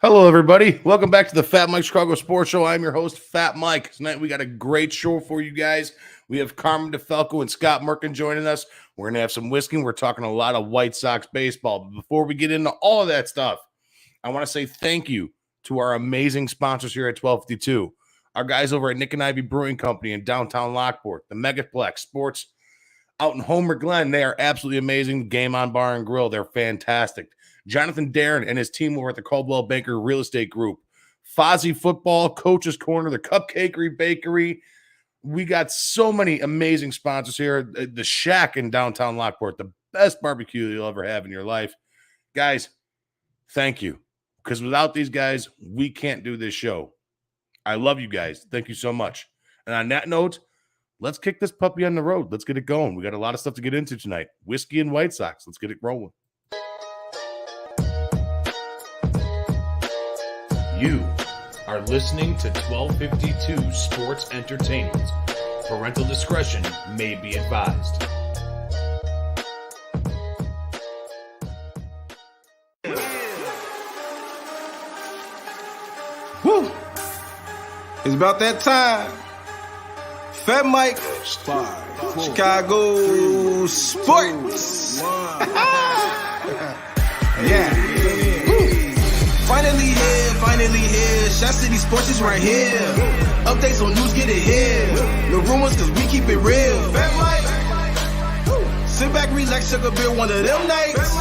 Hello, everybody. Welcome back to the FatMike Chicago Sports Show. I'm your host, Fat Mike. Tonight, we got a great show for you guys. We have Carmen DeFalco and Scott Merkin joining us. We're going to have some whiskey. We're talking a lot of White Sox baseball. But before we get into all of that stuff, I want to say thank you to our amazing sponsors here at 1252. Our guys over at Nick and Ivy Brewing Company in downtown Lockport, the Megaplex Sports out in Homer Glen. They are absolutely amazing. Game On Bar and Grill, they're fantastic. Jonathan Darren and his team over at the Caldwell Banker Real Estate Group. Fozzie Football, Coach's Corner, the Cupcakery Bakery. We got so many amazing sponsors here. The Shack in downtown Lockport, the best barbecue you'll ever have in your life. Guys, thank you. Because without these guys, we can't do this show. I love you guys. Thank you so much. And on that note, let's kick this puppy on the road. Let's get it going. We got a lot of stuff to get into tonight. Whiskey and White Sox. Let's get it rolling. You are listening to 1252 Sports Entertainment. Parental discretion may be advised. Woo! It's about that time. FatMike Chicago Sports. Yeah. Finally here. Shot City Sports is right here. Updates on news, get it here. No rumors, cause we keep it real. FatMike. Sit back, relax, sugar beer one of them nights.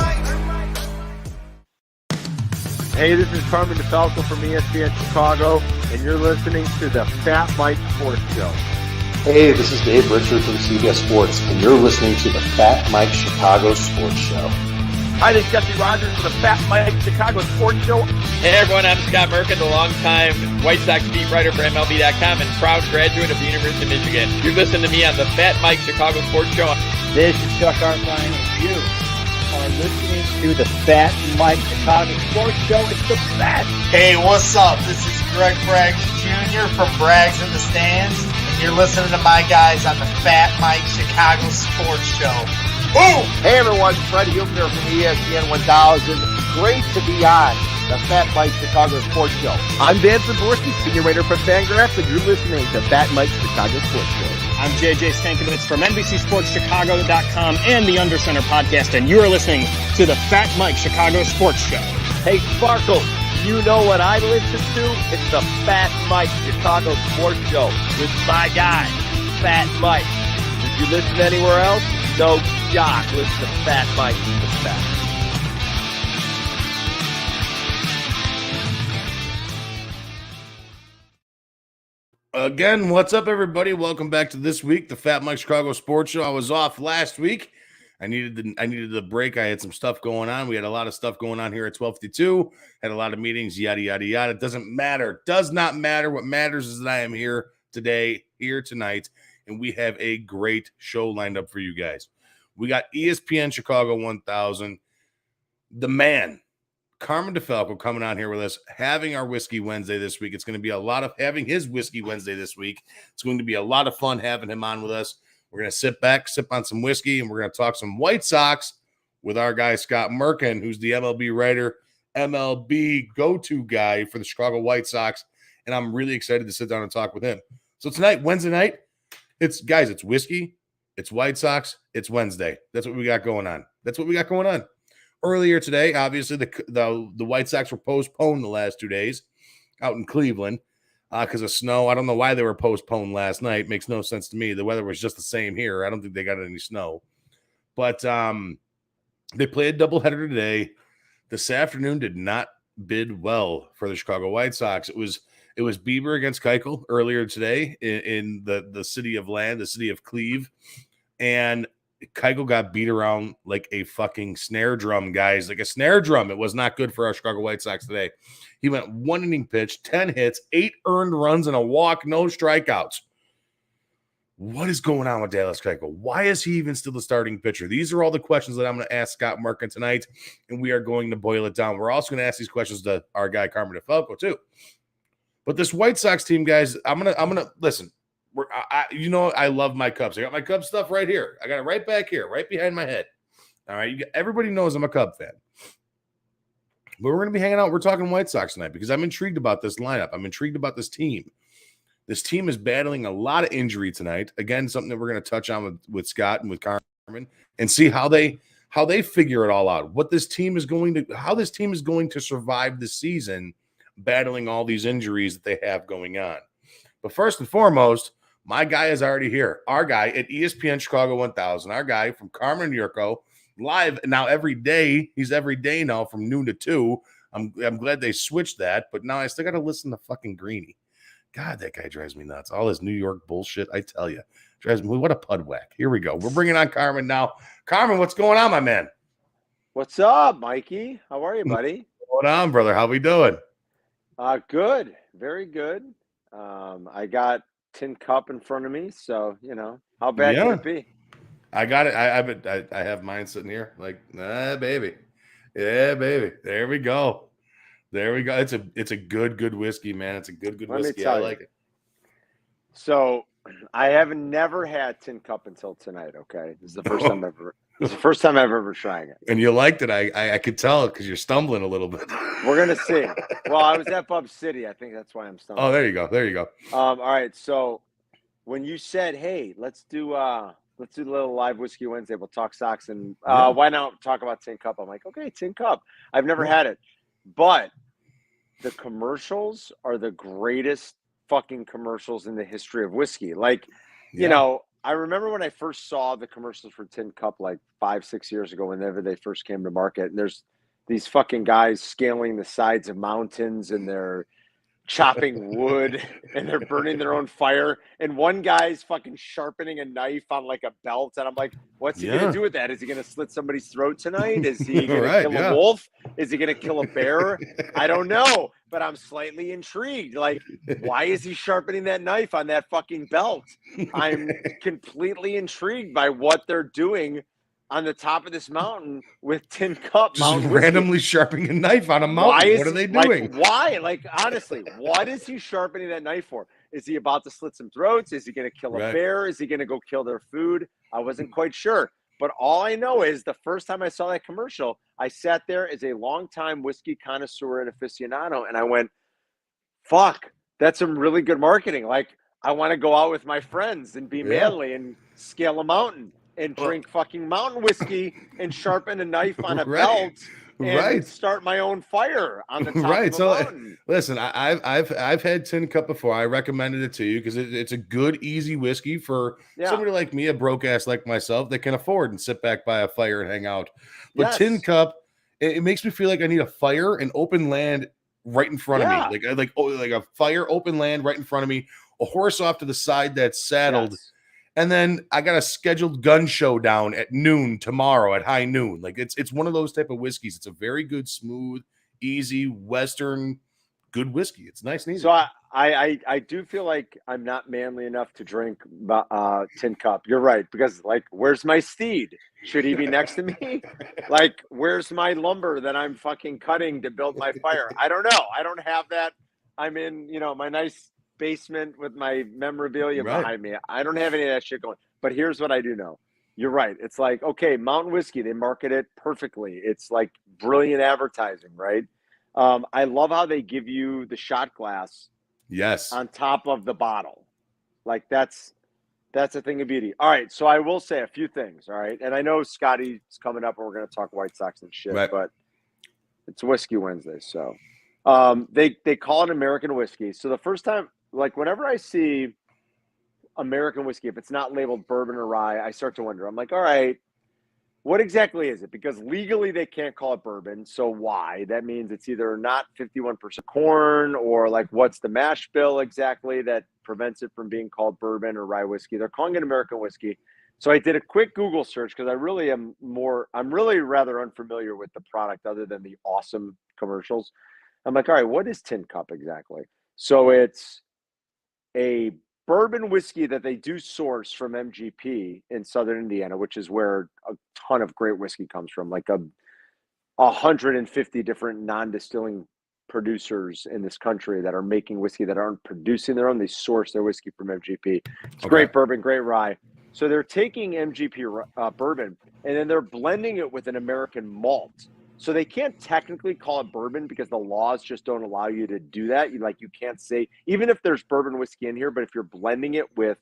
Hey, this is Carmen DeFalco from ESPN Chicago, and you're listening to the FatMike Sports Show. Hey, this is Dave Richard from CBS Sports, and you're listening to the FatMike Chicago Sports Show. Hi, this is Jesse Rogers for the FatMike Chicago Sports Show. Hey everyone, I'm Scott Merkin, the longtime White Sox beat writer for MLB.com and proud graduate of the University of Michigan. You're listening to me on the FatMike Chicago Sports Show. This is Chuck Arfine, and you are listening to the FatMike Chicago Sports Show. It's the best. Hey, what's up? This is Greg Braggs Jr. from Braggs in the Stands, and you're listening to my guys on the FatMike Chicago Sports Show. Boom! Hey everyone, Freddie Huebner from ESPN 1000. Great to be on the FatMike Chicago Sports Show. I'm Dan Zaborski, senior writer for Fangraphs, and you're listening to FatMike Chicago Sports Show. I'm JJ Stankovitz from NBCSportsChicago.com and the Undercenter podcast, and you are listening to the FatMike Chicago Sports Show. Hey Sparkle, you know what I listen to? It's the FatMike Chicago Sports Show with my guy, Fat Mike. Did you listen anywhere else? No shock. Listen to Fat Mike. The best. Again, what's up, everybody? Welcome back to this week, the FatMike Chicago Sports Show. I was off last week. I needed the break. I had some stuff going on. We had a lot of stuff going on here at 1252. Had a lot of meetings, yada, yada, yada. It doesn't matter. Does not matter. What matters is that I am here today, here tonight, and we have a great show lined up for you guys. We got ESPN Chicago 1000, the man, Carmen DeFalco, coming on here with us, having our Whiskey Wednesday this week. It's going to be a lot of having his Whiskey Wednesday this week. It's going to be a lot of fun having him on with us. We're going to sit back, sip on some whiskey, and we're going to talk some White Sox with our guy, Scott Merkin, who's the MLB writer, MLB go-to guy for the Chicago White Sox. And I'm really excited to sit down and talk with him. So tonight, Wednesday night, it's whiskey, it's White Sox, it's Wednesday. That's what we got going on. Earlier today, obviously, the White Sox were postponed the last 2 days out in Cleveland because of snow. I don't know why they were postponed last night. Makes no sense to me. The weather was just the same here. I don't think they got any snow. But they played a doubleheader today. This afternoon did not bid well for the Chicago White Sox. It was Bieber against Keuchel earlier today in the city of land, the city of Cleve. And Keuchel got beat around like a fucking snare drum, guys. Like a snare drum. It was not good for our Chicago White Sox today. He went 1 inning pitch, 10 hits, 8 earned runs, and a walk, no strikeouts. What is going on with Dallas Keuchel? Why is he even still the starting pitcher? These are all the questions that I'm going to ask Scott Merkin tonight, and we are going to boil it down. We're also going to ask these questions to our guy Carmen DeFalco too. But this White Sox team, guys, I'm gonna listen. I love my Cubs. I got my Cubs stuff right here. I got it right back here, right behind my head. All right, everybody knows I'm a Cub fan. But we're going to be hanging out. We're talking White Sox tonight because I'm intrigued about this lineup. I'm intrigued about this team. This team is battling a lot of injury tonight. Again, something that we're going to touch on with Scott and with Carmen and see how they figure it all out. How this team is going to survive the season battling all these injuries that they have going on. But first and foremost, my guy is already here. Our guy at ESPN Chicago 1000, our guy from Carmen I, live now every day. He's every day now from noon to 2. I'm glad they switched that, but now I still got to listen to fucking Greeny. God, that guy drives me nuts. All this New York bullshit, I tell you. Drives me, what a pud whack. Here we go. We're bringing on Carmen now. Carmen, what's going on, my man? What's up, Mikey? How are you, buddy? What's going on, brother? How we doing? Good. Very good. I got Tin Cup in front of me, so, how bad could it be? I got it. I have mine sitting here like, baby. Yeah, baby. There we go. It's a good whiskey, man. It's a good whiskey. I like it. So I have never had Tin Cup until tonight. Okay, this is the first time ever. This is the first time I've ever trying it. And you liked it. I could tell because you're stumbling a little bit. We're gonna see. Well, I was at Bub City. I think that's why I'm stumbling. Oh, there you go. All right. So when you said, "Hey, let's do a little live whiskey Wednesday. We'll talk Sox and why not talk about Tin Cup?" I'm like, okay, Tin Cup. I've never had it, but the commercials are the greatest fucking commercials in the history of whiskey. Like, I remember when I first saw the commercials for Tin Cup like 5-6 years ago, whenever they first came to market, and there's these fucking guys scaling the sides of mountains and they're chopping wood and they're burning their own fire, and one guy's fucking sharpening a knife on like a belt, and I'm like, what's he gonna do with that? Is he gonna slit somebody's throat tonight? Is he gonna kill a wolf? Is he gonna kill a bear? I don't know, but I'm slightly intrigued. Like, why is he sharpening that knife on that fucking belt? I'm completely intrigued by what they're doing on the top of this mountain with Tin Cup. Just randomly sharpening a knife on a mountain. What are they doing? Why? Like, honestly, what is he sharpening that knife for? Is he about to slit some throats? Is he going to kill a bear? Is he going to go kill their food? I wasn't quite sure. But all I know is the first time I saw that commercial, I sat there as a longtime whiskey connoisseur and aficionado, and I went, fuck, that's some really good marketing. Like, I want to go out with my friends and be manly and scale a mountain and drink fucking mountain whiskey and sharpen a knife on a belt and start my own fire on the top of a mountain. Listen, I've had Tin Cup before. I recommended it to you because it's a good, easy whiskey for somebody like me, a broke ass like myself, that can afford and sit back by a fire and hang out. But Tin Cup, it makes me feel like I need a fire and open land right in front of me, like a fire, open land right in front of me, a horse off to the side that's saddled. And then I got a scheduled gun showdown at noon tomorrow at high noon. Like it's one of those type of whiskeys. It's a very good, smooth, easy Western, good whiskey. It's nice and easy. So I do feel like I'm not manly enough to drink Tin Cup. You're right, because like, where's my steed? Should he be next to me? Like, where's my lumber that I'm fucking cutting to build my fire? I don't know. I don't have that. I'm in, my nice basement with my memorabilia behind me. I don't have any of that shit going. But here's what I do know. You're right. It's like, okay, mountain whiskey, they market it perfectly. It's like brilliant advertising, right? I love how they give you the shot glass on top of the bottle. Like that's a thing of beauty. All right, so I will say a few things, all right? And I know Scotty's coming up and we're going to talk White Sox and shit, but it's Whiskey Wednesday, so they call it American whiskey. So the first time, like, whenever I see American whiskey, if it's not labeled bourbon or rye, I start to wonder. I'm like, all right, what exactly is it? Because legally they can't call it bourbon. So why? That means it's either not 51% corn, or like, what's the mash bill exactly that prevents it from being called bourbon or rye whiskey? They're calling it American whiskey. So I did a quick Google search because I'm really rather unfamiliar with the product other than the awesome commercials. I'm like, all right, what is Tin Cup exactly? So it's a bourbon whiskey that they do source from MGP in Southern Indiana, which is where a ton of great whiskey comes from, like 150 different non-distilling producers in this country that are making whiskey that aren't producing their own. They source their whiskey from MGP. It's great bourbon, great rye. So they're taking MGP bourbon and then they're blending it with an American malt. So they can't technically call it bourbon because the laws just don't allow you to do that. You can't say, even if there's bourbon whiskey in here, but if you're blending it with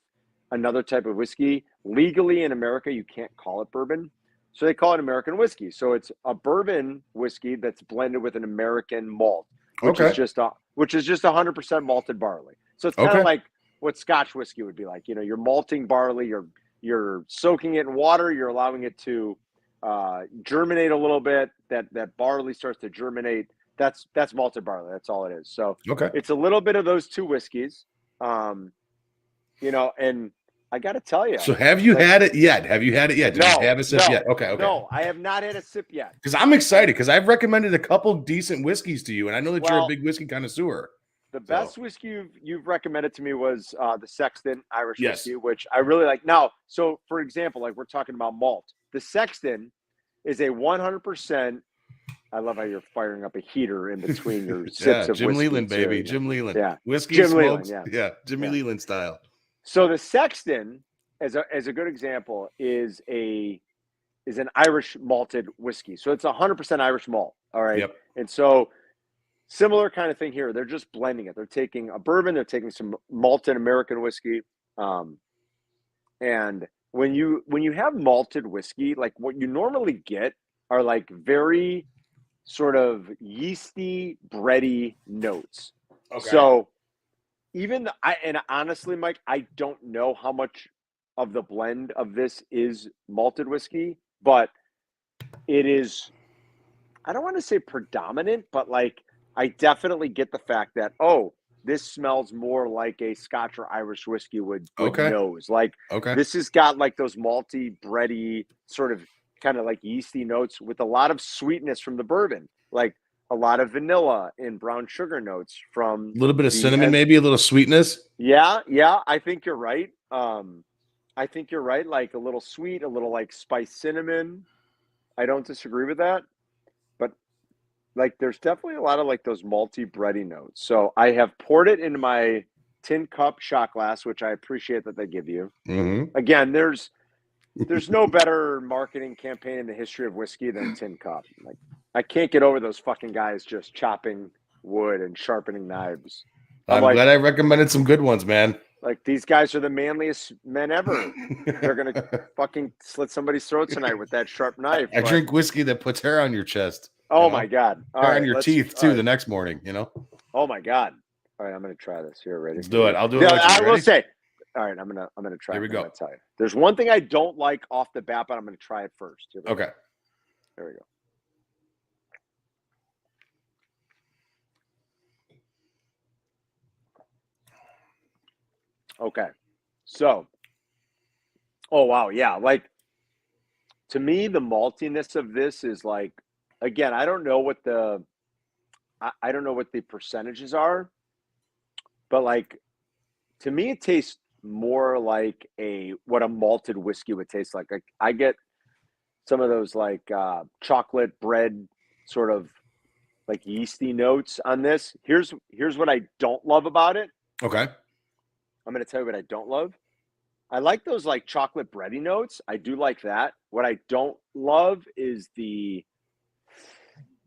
another type of whiskey, legally in America, you can't call it bourbon. So they call it American whiskey. So it's a bourbon whiskey that's blended with an American malt, which is just 100% malted barley. So it's kind of like what Scotch whiskey would be like. You're malting barley, you're soaking it in water, you're allowing it to germinate a little bit. That barley starts to germinate. That's malted barley. That's all it is. So it's a little bit of those two whiskeys. And I got to tell you. So have you had it yet? Did you have a sip yet? Okay. No, I have not had a sip yet. Because I'm excited because I've recommended a couple decent whiskeys to you, and I know that you're a big whiskey connoisseur. The best whiskey you've recommended to me was the Sexton Irish whiskey, which I really like. Now, so for example, like we're talking about malt. The Sexton is a 100%. I love how you're firing up a heater in between your sips of Jim whiskey. Leland, baby. Jim Leland. Yeah. Whiskey Jim smokes. Leland, Jimmy Leland style. So the Sexton, as a good example, is an Irish malted whiskey. So it's 100% Irish malt. All right. Yep. And so similar kind of thing here. They're just blending it. They're taking a bourbon, they're taking some malted American whiskey. And when you have malted whiskey, like what you normally get are like very sort of yeasty, bready notes. Okay. So and honestly, Mike, I don't know how much of the blend of this is malted whiskey, but it is, I don't want to say predominant, but like I definitely get the fact that, this smells more like a Scotch or Irish whiskey would nose. Like this has got like those malty, bready, sort of kind of like yeasty notes with a lot of sweetness from the bourbon, like a lot of vanilla and brown sugar notes from a little bit of cinnamon, maybe a little sweetness. Yeah, I think you're right. Like a little sweet, a little like spiced cinnamon. I don't disagree with that. But like there's definitely a lot of like those malty, bready notes. So I have poured it into my tin cup shot glass, which I appreciate that they give you. Mm-hmm. Again, there's no better marketing campaign in the history of whiskey than tin cup. Like I can't get over those fucking guys just chopping wood and sharpening knives. I'm glad I recommended some good ones, man. Like these guys are the manliest men ever. They're gonna fucking slit somebody's throat tonight with that sharp knife. I drink whiskey that puts hair on your chest. Oh my God! Hair on your teeth too. The next morning, Oh my God! All right, I'm gonna try this. Here, ready? Let's do it. I'll do it. I will say. All right, I'm gonna try. Here we go. I'm gonna tell you. There's one thing I don't like off the bat, but I'm gonna try it first. Okay. There we go. Okay. So, oh wow, yeah. Like to me, the maltiness of this is like, again, I don't know what the percentages are, but like to me, it tastes more like what a malted whiskey would taste like. Like I get some of those like chocolate bread sort of like yeasty notes on this. Here's what I don't love about it. Okay. I'm going to tell you what I don't love. I like those like chocolate bready notes. I do like that. What I don't love is the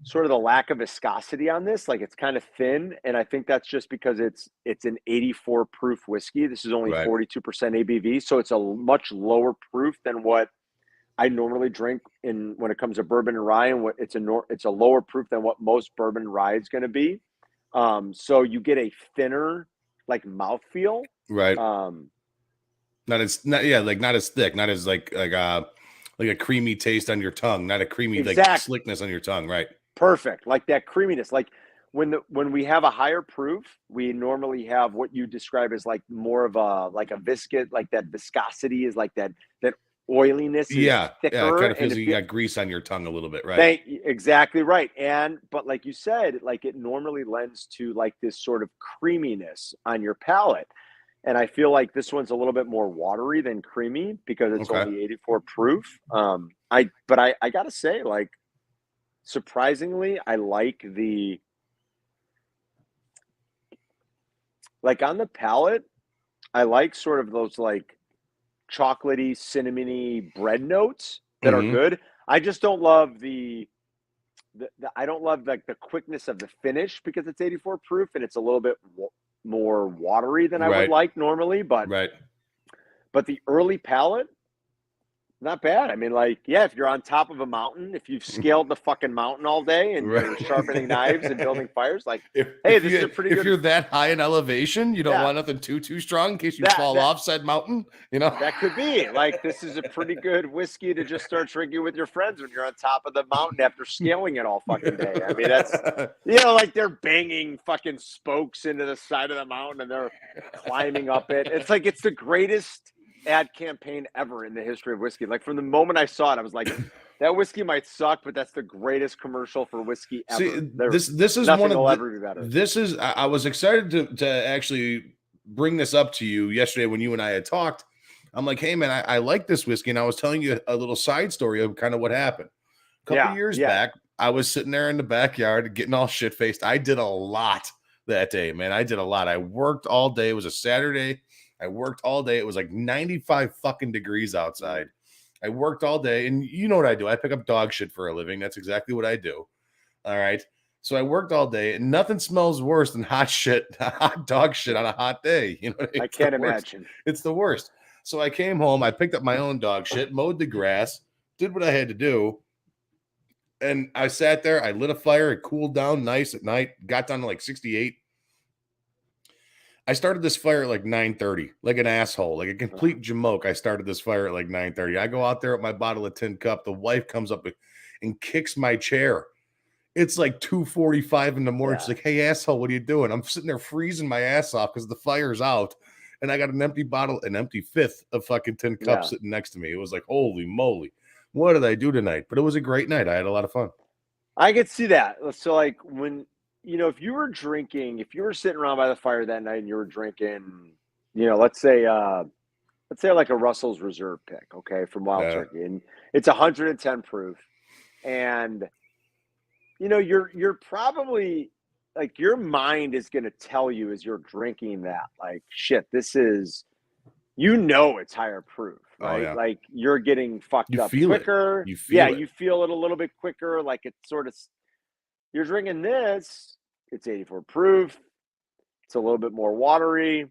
sort of the lack of viscosity on this. Like it's kind of thin. And I think that's just because it's an 84 proof whiskey. This is only 42% ABV. So it's a much lower proof than what I normally drink when it comes to bourbon and rye. And it's a lower proof than what most bourbon and rye is going to be. So you get a thinner like mouthfeel. Right. Not as thick, not as like a creamy taste on your tongue, not a creamy like slickness on your tongue, right? Perfect. Like that creaminess. Like when we have a higher proof, we normally have what you describe as like more of a viscous, like that viscosity is like that oiliness is thicker. Yeah, it kind of feels like you got grease on your tongue a little bit, right? Exactly right. But like you said, like it normally lends to like this sort of creaminess on your palate. And I feel like this one's a little bit more watery than creamy because it's only 84 proof. I gotta say, like, surprisingly, I like on the palate, I like sort of those like chocolatey, cinnamony bread notes that are good. I just don't love the I don't love like the quickness of the finish because it's 84 proof and it's a little bit more watery than I would like normally. But the early palate, not bad. I mean, like, yeah, if you're on top of a mountain, if you've scaled the fucking mountain all day and you're sharpening knives and building fires, like, this is a pretty good. If you're that high in elevation, you don't want nothing too strong in case you fall off said mountain, you know? That could be. Like, this is a pretty good whiskey to just start drinking with your friends when you're on top of the mountain after scaling it all fucking day. I mean, that's, like they're banging fucking spokes into the side of the mountain and they're climbing up it. It's like, it's the greatest ad campaign ever in the history of whiskey. Like from the moment I saw it, I was like, that whiskey might suck, but that's the greatest commercial for whiskey ever. See, this is one of ever be better. This is I was excited to actually bring this up to you yesterday when you and I had talked. I'm like, hey man, I like this whiskey, and I was telling you a little side story of kind of what happened. A couple years back, I was sitting there in the backyard getting all shit faced. I did a lot that day, man. I did a lot. I worked all day. It was a Saturday. I worked all day. It was like 95 fucking degrees outside. I worked all day, and you know what I do. I pick up dog shit for a living. That's exactly what I do. All right. So I worked all day, and nothing smells worse than hot dog shit on a hot day. You know, I can't imagine. It's the worst. So I came home. I picked up my own dog shit, mowed the grass, did what I had to do, and I sat there. I lit a fire. It cooled down nice at night. Got down to like 68. I started this fire at like 9:30, like an asshole, like a complete jamoke. I started this fire at like 9:30. I go out there with my bottle of tin cup. The wife comes up and kicks my chair. It's like 2:45 in the morning. She's like, hey, asshole, what are you doing? I'm sitting there freezing my ass off because the fire's out. And I got an empty bottle, an empty fifth of fucking tin cup sitting next to me. It was like, holy moly. What did I do tonight? But it was a great night. I had a lot of fun. I could see that. So like when, if you were drinking, if you were sitting around by the fire that night and you were drinking, let's say like a Russell's Reserve pick, okay, from Wild Turkey, and it's 110 proof, and you're probably like your mind is going to tell you as you're drinking that, like, shit, this is, it's higher proof, right? Oh, yeah. Like you're getting fucked up quicker. You feel it a little bit quicker. Like it's sort of. You're drinking this, it's 84 proof, it's a little bit more watery,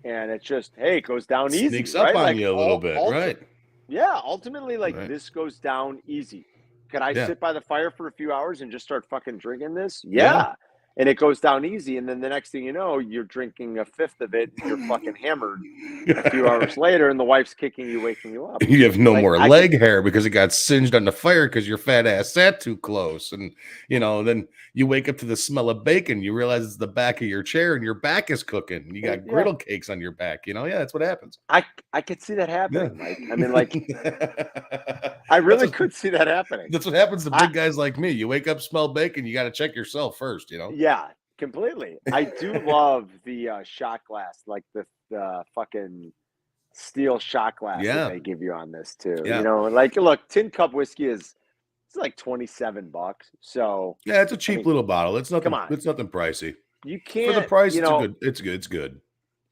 and it's just, it goes down easy. Sneaks up on you a little bit, right? Yeah, ultimately, this goes down easy. Could I sit by the fire for a few hours and just start fucking drinking this? Yeah. And it goes down easy, and then the next thing you know, you're drinking a fifth of it, and you're fucking hammered a few hours later, and the wife's kicking you, waking you up. You have no more leg hair because it got singed on the fire because your fat ass sat too close. And, then you wake up to the smell of bacon. You realize it's the back of your chair, and your back is cooking. You got griddle cakes on your back. That's what happens. I could see that happening, Mike. I mean, like, I really could see that happening. That's what happens to big guys like me. You wake up, smell bacon, you got to check yourself first, Yeah, completely. I do love the shot glass, like the fucking steel shot glass that they give you on this too. Yeah. Like, look, tin cup whiskey it's like $27. So it's a cheap little bottle. It's nothing. It's nothing pricey. You can't for the price. It's good. It's good.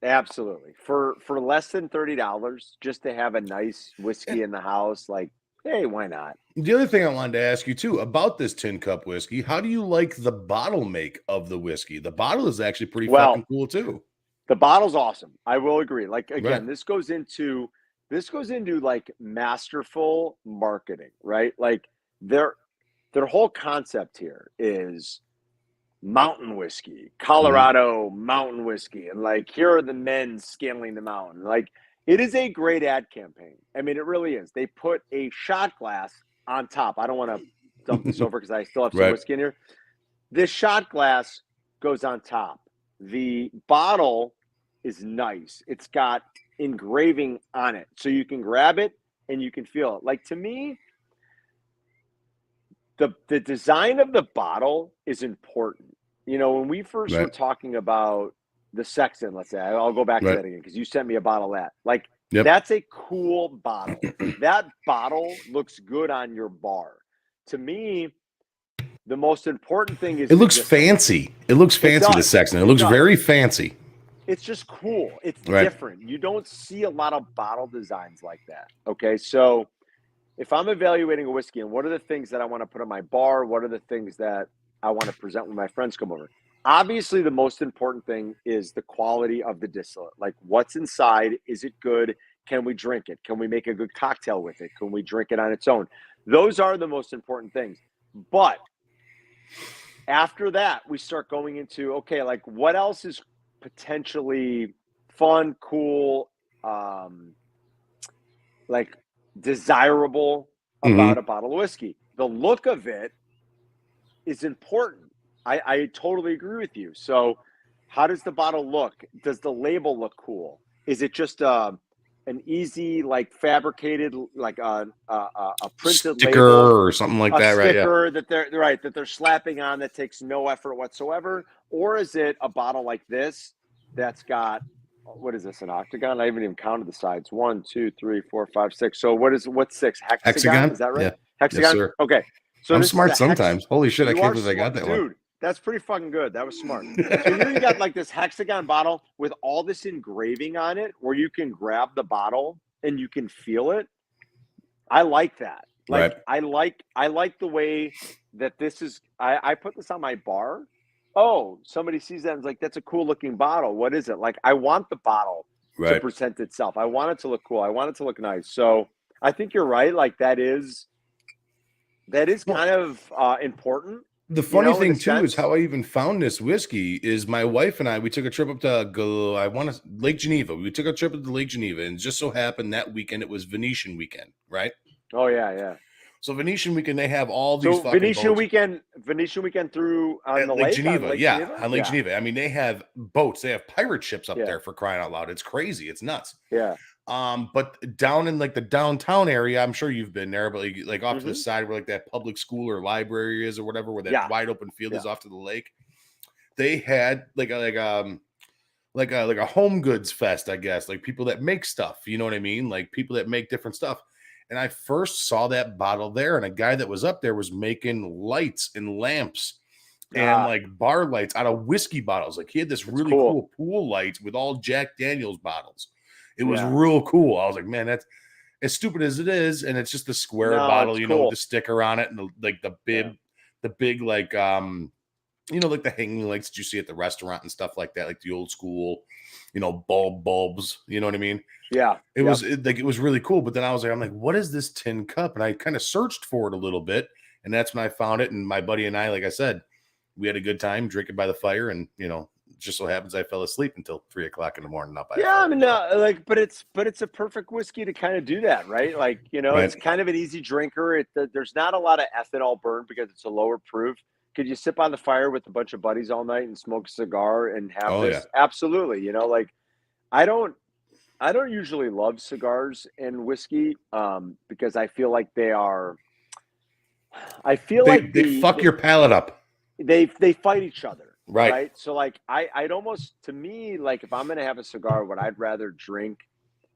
Absolutely. For less than $30, just to have a nice whiskey in the house, like, hey, why not? The other thing I wanted to ask you too about this tin cup whiskey, how do you like the bottle make of the whiskey? The bottle is actually pretty fucking cool too. The bottle's awesome. I will agree. Like, again, this goes into like masterful marketing, right? Like their whole concept here is mountain whiskey, Colorado mountain whiskey, and like here are the men scaling the mountain. Like, it is a great ad campaign. I mean, it really is. They put a shot glass on top. I don't want to dump this over because I still have some whiskey in here. This shot glass goes on top. The bottle is nice. It's got engraving on it. So you can grab it and you can feel it. Like, to me, the design of the bottle is important. When we first were talking about the Sexton, let's say, I'll go back to that again because you sent me a bottle of that. Like, that's a cool bottle. That bottle looks good on your bar. To me, the most important thing is it looks fancy. It looks fancy, the Sexton. It looks very fancy. It's just cool. It's different. You don't see a lot of bottle designs like that. Okay, so if I'm evaluating a whiskey and what are the things that I want to put on my bar, what are the things that I want to present when my friends come over? Obviously, the most important thing is the quality of the distillate. Like, what's inside? Is it good? Can we drink it? Can we make a good cocktail with it? Can we drink it on its own? Those are the most important things. But after that, we start going into, okay, like what else is potentially fun, cool, like desirable about a bottle of whiskey? The look of it is important. I totally agree with you. So how does the bottle look? Does the label look cool? Is it just an easy, like fabricated, like a printed sticker label or something like a that, right? Yeah. sticker that they're slapping on that takes no effort whatsoever? Or is it a bottle like this that's got, what is this, an octagon? I haven't even counted the sides. 1, 2, 3, 4, 5, 6. So what's 6? Hexagon? Is that right? Yeah. Hexagon? Yes, sir. Okay. So I'm this is smart a sometimes. Holy shit, I You can't are believe I got smart, that one. dude. That's pretty fucking good. That was smart. So here you got like this hexagon bottle with all this engraving on it where you can grab the bottle and you can feel it. I like that. Like Right. I like the way that this is. I put this on my bar. Oh, somebody sees that and is like, that's a cool looking bottle. What is it? Like, I want the bottle to Right. present itself. I want it to look cool. I want it to look nice. So I think you're right. Like that is kind of important. The funny In a thing too is sense. how I even found this whiskey is my wife and I, we took a trip up to Lake Geneva. We took a trip up to Lake Geneva, and just so happened that weekend it was Venetian weekend, right? Oh yeah. So Venetian weekend, they have all these So fucking Venetian boats weekend through on at the Lake lake, Geneva. on Lake Yeah, Geneva? on Lake Geneva. I mean, they have boats. They have pirate ships up Yeah. there, for crying out loud. It's crazy. It's nuts. Yeah. But down in like the downtown area, I'm sure you've been there, but like off to the Mhm. side where like that public school or library is or whatever, where that Yeah. wide open field is Yeah. off to the lake, they had like a home goods fest, I guess, like people that make stuff, you know what I mean? Like people that make different stuff. And I first saw that bottle there, and a guy that was up there was making lights and lamps and like bar lights out of whiskey bottles. Like he had this really cool pool light with all Jack Daniels bottles. It was real cool. I was like, man, that's as stupid as it is, and it's just the square bottle, you know, with the sticker on it, and the big like you know, like the hanging lights that you see at the restaurant and stuff like that, like the old school, you know, bulbs. You know what I mean? Yeah. It was it was really cool. But then I was like, I'm like, what is this tin cup? And I kind of searched for it a little bit, and that's when I found it. And my buddy and I, like I said, we had a good time drinking by the fire, and you know, it just so happens I fell asleep until 3 o'clock in the morning. Not by Yeah, I mean, like, but it's a perfect whiskey to kind of do that, right? Like, you know, it's kind of an easy drinker. There's not a lot of ethanol burn because it's a lower proof. Could you sit by the fire with a bunch of buddies all night and smoke a cigar and have this? Yeah. Absolutely. You know, like I don't usually love cigars and whiskey because I feel like they fuck your palate up. They fight each other. Right. So like I'd almost, to me, like if I'm going to have a cigar, what I'd rather drink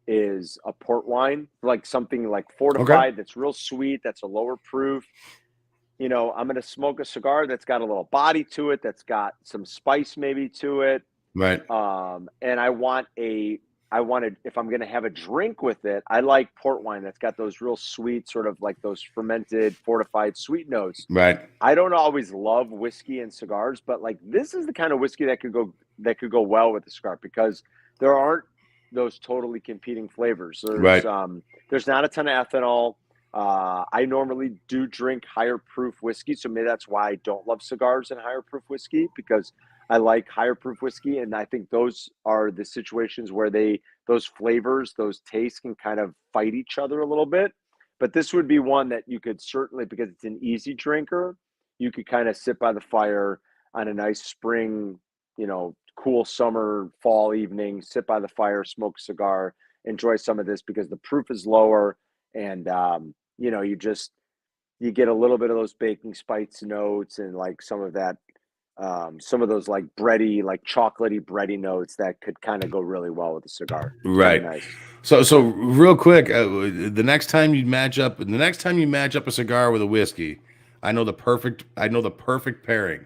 is a port wine, like something like fortified, that's real sweet, that's a lower proof. You know, I'm going to smoke a cigar that's got a little body to it, that's got some spice maybe to it. Right. And I wanted, if I'm going to have a drink with it, I like port wine that's got those real sweet, sort of like those fermented, fortified sweet notes. Right. I don't always love whiskey and cigars, but like this is the kind of whiskey that could go well with the cigar because there aren't those totally competing flavors. There's not a ton of ethanol. I normally do drink higher proof whiskey, so maybe that's why I don't love cigars and higher proof whiskey, because I like higher proof whiskey, and I think those are the situations where those flavors, those tastes can kind of fight each other a little bit. But this would be one that you could certainly, because it's an easy drinker, you could kind of sit by the fire on a nice spring, you know, cool summer, fall evening, sit by the fire, smoke a cigar, enjoy some of this because the proof is lower, and you know, you get a little bit of those baking spice notes and like some of that. Some of those like bready, like chocolatey bready notes that could kind of go really well with a cigar. Right. Nice. So real quick, the next time you match up a cigar with a whiskey, I know the perfect pairing.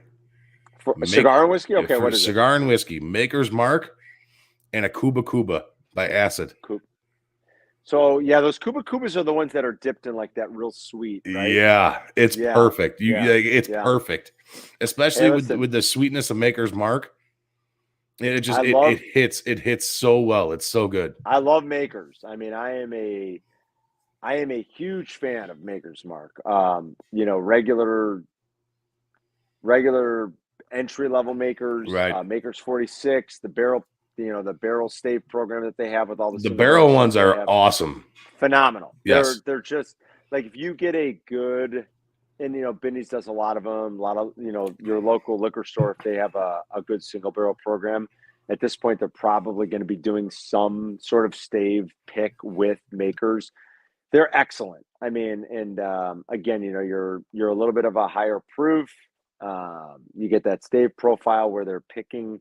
For a cigar and whiskey? Okay, what is cigar and whiskey? Maker's Mark and a Cuba by Acid. So yeah, those Cuba Cubas are the ones that are dipped in like that real sweet, right? Yeah, it's perfect. It's perfect, especially with the sweetness of Maker's Mark. It just it hits so well. It's so good. I love Makers. I mean, I am a huge fan of Maker's Mark. Regular entry level makers, right? Makers 46, the barrel, the barrel stave program that they have with all the barrel ones are awesome, phenomenal. Yes, they're just like, if you get a good, and Binny's does a lot of them. A lot of your local liquor store, if they have a good single barrel program. At this point, they're probably going to be doing some sort of stave pick with Makers. They're excellent. I mean, and again, you're a little bit of a higher proof. You get that stave profile where they're picking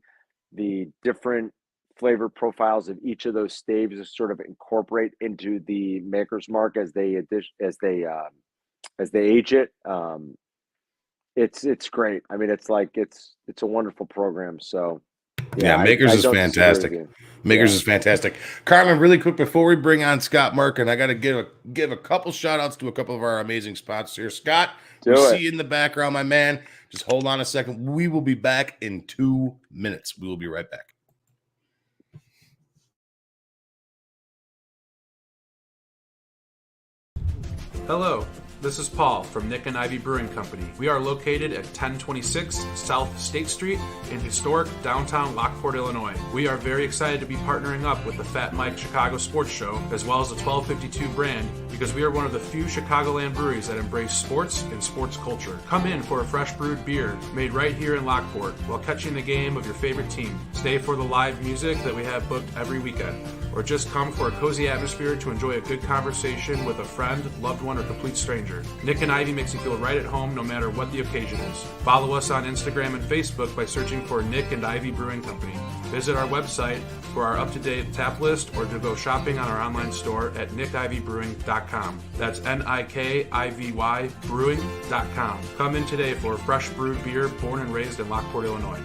the different flavor profiles of each of those staves to sort of incorporate into the Maker's Mark as they age it. It's great. I mean, it's a wonderful program. So. Yeah, Makers is fantastic. Makers is fantastic. Carmen, really quick before we bring on Scott Merkin, I got to give a couple shout outs to a couple of our amazing sponsors here. Scott, we see you in the background, my man. Just hold on a second. We will be back in 2 minutes. We will be right back. Hello. This is Paul from Nick and Ivy Brewing Company. We are located at 1026 South State Street in historic downtown Lockport, Illinois. We are very excited to be partnering up with the FatMike Chicago Sports Show, as well as the 1252 brand, because we are one of the few Chicagoland breweries that embrace sports and sports culture. Come in for a fresh brewed beer made right here in Lockport while catching the game of your favorite team. Stay for the live music that we have booked every weekend, or just come for a cozy atmosphere to enjoy a good conversation with a friend, loved one, or complete stranger. Nick and Ivy makes you feel right at home no matter what the occasion is. Follow us on Instagram and Facebook by searching for Nick and Ivy Brewing Company. Visit our website for our up-to-date tap list, or to go shopping on our online store at nickivybrewing.com. That's NIKIVY brewing.com. Come in today for a fresh brewed beer born and raised in Lockport, Illinois.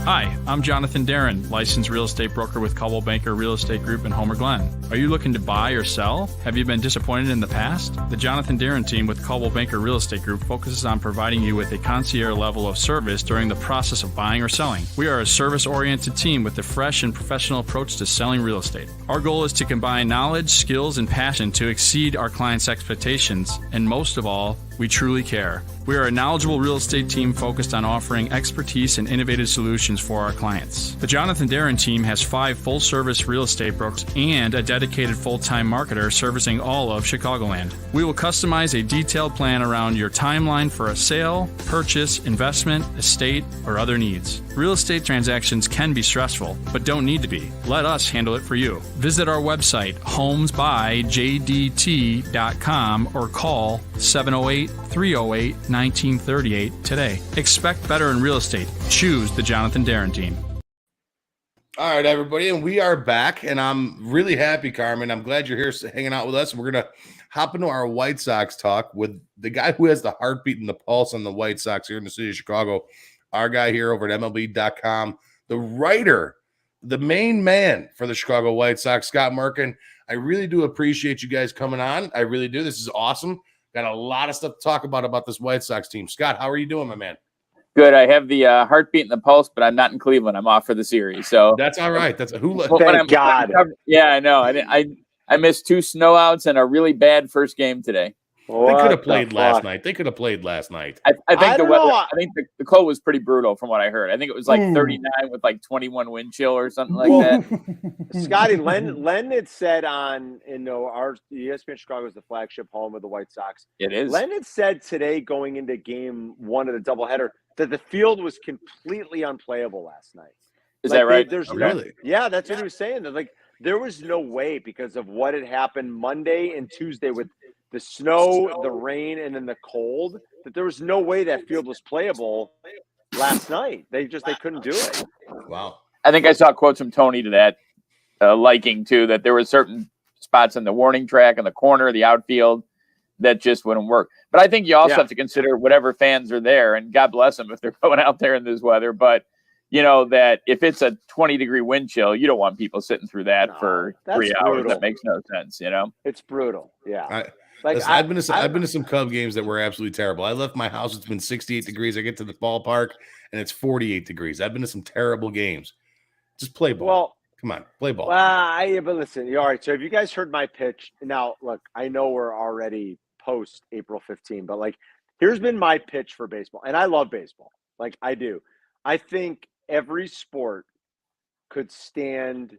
Hi, I'm Jonathan Darren, licensed real estate broker with Coldwell Banker Real Estate Group in Homer Glen. Are you looking to buy or sell? Have you been disappointed in the past? The Jonathan Darren team with Coldwell Banker Real Estate Group focuses on providing you with a concierge level of service during the process of buying or selling. We are a service-oriented team with a fresh and professional approach to selling real estate. Our goal is to combine knowledge, skills, and passion to exceed our clients' expectations, and most of all, we truly care. We are a knowledgeable real estate team focused on offering expertise and innovative solutions for our clients. The Jonathan Darren team has 5 full-service real estate brokers and a dedicated full-time marketer servicing all of Chicagoland. We will customize a detailed plan around your timeline for a sale, purchase, investment, estate, or other needs. Real estate transactions can be stressful, but don't need to be. Let us handle it for you. Visit our website, homesbyjdt.com, or call 708-308-1938 today. Expect better in real estate. Choose the Jonathan Darren team. All right, everybody, and we are back, and I'm really happy, Carmen. I'm glad you're here hanging out with us. We're going to hop into our White Sox talk with the guy who has the heartbeat and the pulse on the White Sox here in the city of Chicago, our guy here over at MLB.com, the writer, the main man for the Chicago White Sox, Scott Merkin. I really do appreciate you guys coming on. I really do. This is awesome. Got a lot of stuff to talk about this White Sox team. Scott, how are you doing, my man? Good. I have the heartbeat and the pulse, but I'm not in Cleveland. I'm off for the series, so that's all right. That's who. Thank God. Yeah, I know. I missed 2 snowouts and a really bad first game today. They could have played last night. I think the weather. I think the cold was pretty brutal from what I heard. I think it was like 39 with like 21 wind chill or something like that. Scotty, Len had said on our ESPN Chicago is the flagship home of the White Sox. It is. Len had said today, going into game 1 of the doubleheader, that the field was completely unplayable last night. Is that right? Really? Yeah, that's what he was saying. Like, there was no way, because of what had happened Monday and Tuesday with the snow, the rain, and then the cold, that there was no way that field was playable last night. They couldn't do it. Wow. I think I saw quotes from Tony to that liking too, that there were certain spots in the warning track, in the corner, the outfield, that just wouldn't work. But I think you also have to consider whatever fans are there, and God bless them if they're going out there in this weather. But that if it's a 20-degree wind chill, you don't want people sitting through that for 3 hours. Brutal. That makes no sense, It's brutal. Yeah. Listen, I've been to some Cub games that were absolutely terrible. I left my house. It's been 68 degrees. I get to the ballpark and it's 48 degrees. I've been to some terrible games. Just play ball. Well, come on, play ball. But listen, all right. So have you guys heard my pitch? Now, look, I know we're already post April 15, but here's been my pitch for baseball. And I love baseball. I do. I think every sport could stand,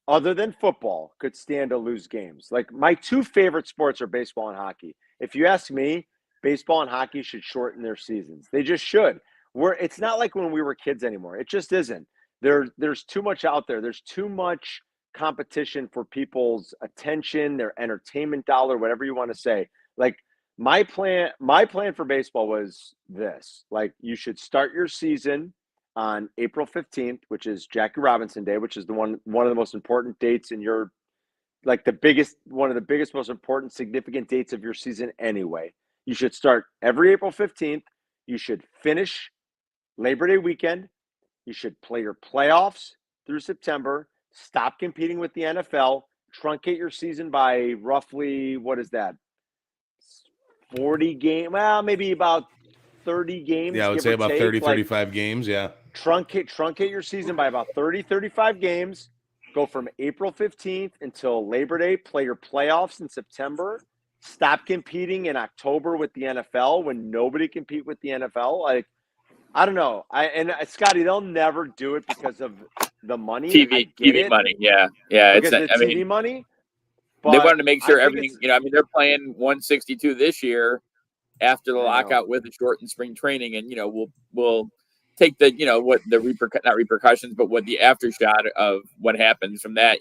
other than football, could stand to lose games. My two favorite sports are baseball and hockey. If you ask me, baseball and hockey should shorten their seasons. They just should. It's not like when we were kids anymore. It just isn't. There's too much out there. There's too much competition for people's attention, their entertainment dollar, whatever you want to say. My plan for baseball was this. You should start your season on April 15th, which is Jackie Robinson Day, which is one of the most important dates in your one of the biggest, most important, significant dates of your season anyway. You should start every April 15th. You should finish Labor Day weekend. You should play your playoffs through September, stop competing with the NFL, truncate your season by roughly, 40 games? Well, maybe about 30 games. Yeah, I would say about 30, 35 games, yeah. Truncate your season by about 30, 35 games. Go from April 15th until Labor Day. Play your playoffs in September. Stop competing in October with the NFL when nobody compete with the NFL. I don't know. Scotty, they'll never do it because of the money. TV money. Yeah. Because the TV money. They wanted to make sure everything, they're playing 162 this year after the lockout with a shortened spring training. And, we'll take the, what the not repercussions, but what the aftershot of what happens from that,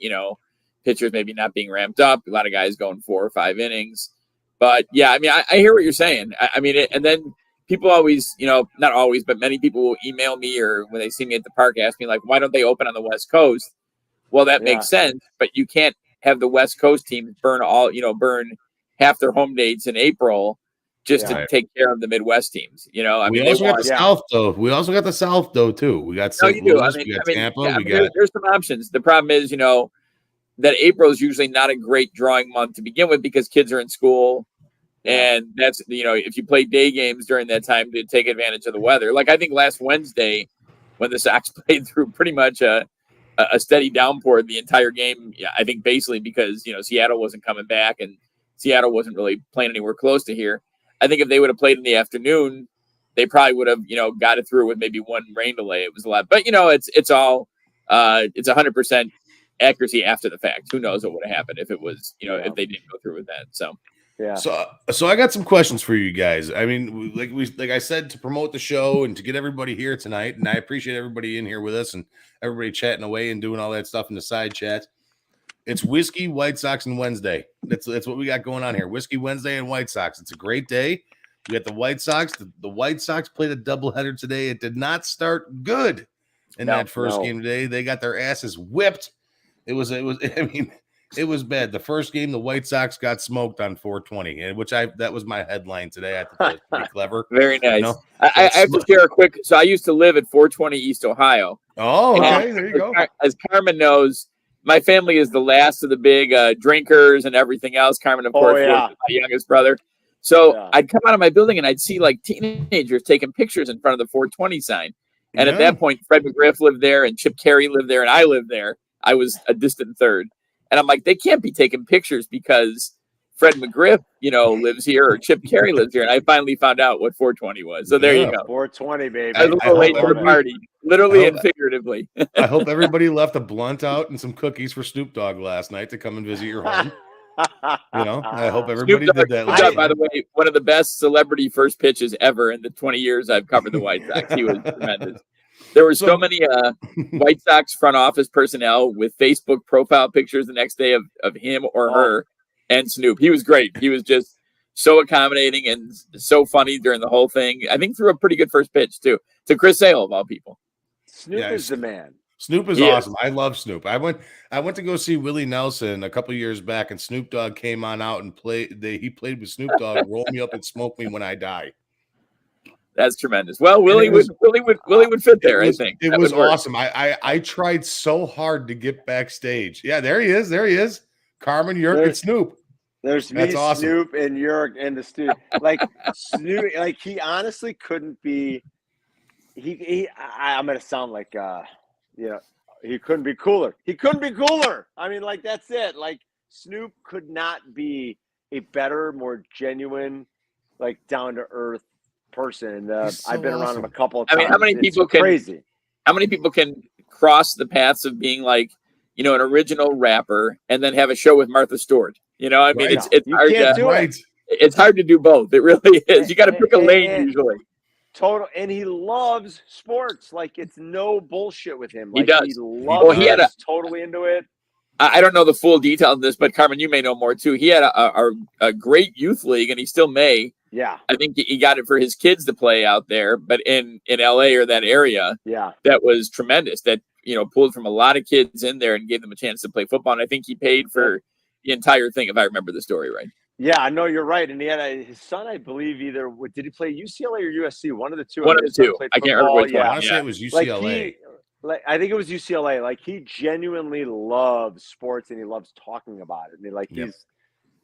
pitchers maybe not being ramped up. A lot of guys going 4 or 5 innings. But yeah, I hear what you're saying. And then people always, not always, but many people will email me or when they see me at the park, ask me why don't they open on the West Coast? Well, that makes sense, but you can't have the West Coast teams burn half their home dates in April just to take care of the Midwest teams. We also got the South though. We also got the South though too. We got St. Louis, we got Tampa. There's some options. The problem is, that April is usually not a great drawing month to begin with because kids are in school. And that's, if you play day games during that time to take advantage of the weather. I think last Wednesday when the Sox played through pretty much a steady downpour the entire game, I think basically because, Seattle wasn't coming back and Seattle wasn't really playing anywhere close to here. I think if they would have played in the afternoon, they probably would have, got it through with maybe one rain delay. It was a lot. But, it's all it's 100% accuracy after the fact. Who knows what would have happened if it was, if they didn't go through with that. So. Yeah. So I got some questions for you guys. Like I said, to promote the show and to get everybody here tonight, and I appreciate everybody in here with us and everybody chatting away and doing all that stuff in the side chat. It's Whiskey, White Sox, and Wednesday. That's what we got going on here. Whiskey, Wednesday, and White Sox. It's a great day. We got the White Sox. The White Sox played a doubleheader today. It did not start good in that first game today. They got their asses whipped. It was bad. The first game, the White Sox got smoked on 420, and that was my headline today. I thought that was pretty clever. Very nice. I have to share a quick. So I used to live at 420 East Ohio. Oh, okay. There you go. As Carmen knows, my family is the last of the big drinkers and everything else. Carmen, of course, was my youngest brother. So I'd come out of my building and I'd see teenagers taking pictures in front of the 420 sign. And at that point, Fred McGriff lived there and Chip Carey lived there and I lived there. I was a distant third. And I'm like, they can't be taking pictures because Fred McGriff, lives here or Chip Carey lives here. And I finally found out what 420 was. So there you go. 420, baby. I was a little late to the party, literally and figuratively. I hope everybody left a blunt out and some cookies for Snoop Dogg last night to come and visit your home. I hope everybody did that. Snoop Dogg, by the way, one of the best celebrity first pitches ever in the 20 years I've covered the White Sox. He was tremendous. There were so many White Sox front office personnel with Facebook profile pictures the next day of him or her and Snoop. He was great. He was just so accommodating and so funny during the whole thing. I think threw a pretty good first pitch, too, to Chris Sale, of all people. Snoop is the man. Snoop is awesome. I love Snoop. I went to go see Willie Nelson a couple years back, and Snoop Dogg came on out and played. He played with Snoop Dogg, Roll Me Up and Smoke Me When I Die. That's tremendous. Well, Willie would fit there. I think it was awesome. I tried so hard to get backstage. Yeah, there he is. There he is. Carmen, Yerk, and Snoop. There's me, awesome. Snoop, and Yerk in the studio. Like Snoop, like he honestly couldn't be. I'm gonna sound like he couldn't be cooler. He couldn't be cooler. I mean, like that's it. Like Snoop could not be a better, more genuine, like down to earth person. I've been around him a couple of times. I mean, how many people can cross the paths of being like, an original rapper and then have a show with Martha Stewart? I mean, it's hard to it's hard to do both. It really is. You got to pick a lane usually. Total, and he loves sports. Like it's no bullshit with him. Like, he does. He loves. He's totally into it. I don't know the full details of this, but Carmen, you may know more too. He had a great youth league, and he still may. Yeah, I think he got it for his kids to play out there, but in LA or that area, that was tremendous. That pulled from a lot of kids in there and gave them a chance to play football. And I think he paid for the entire thing, if I remember the story right. Yeah, I know you're right. And he had his son, I believe, did he play UCLA or USC? One of the two. One of the two. I can't remember which one. I want to say it was UCLA. I think it was UCLA. Like he genuinely loves sports and he loves talking about it. I mean,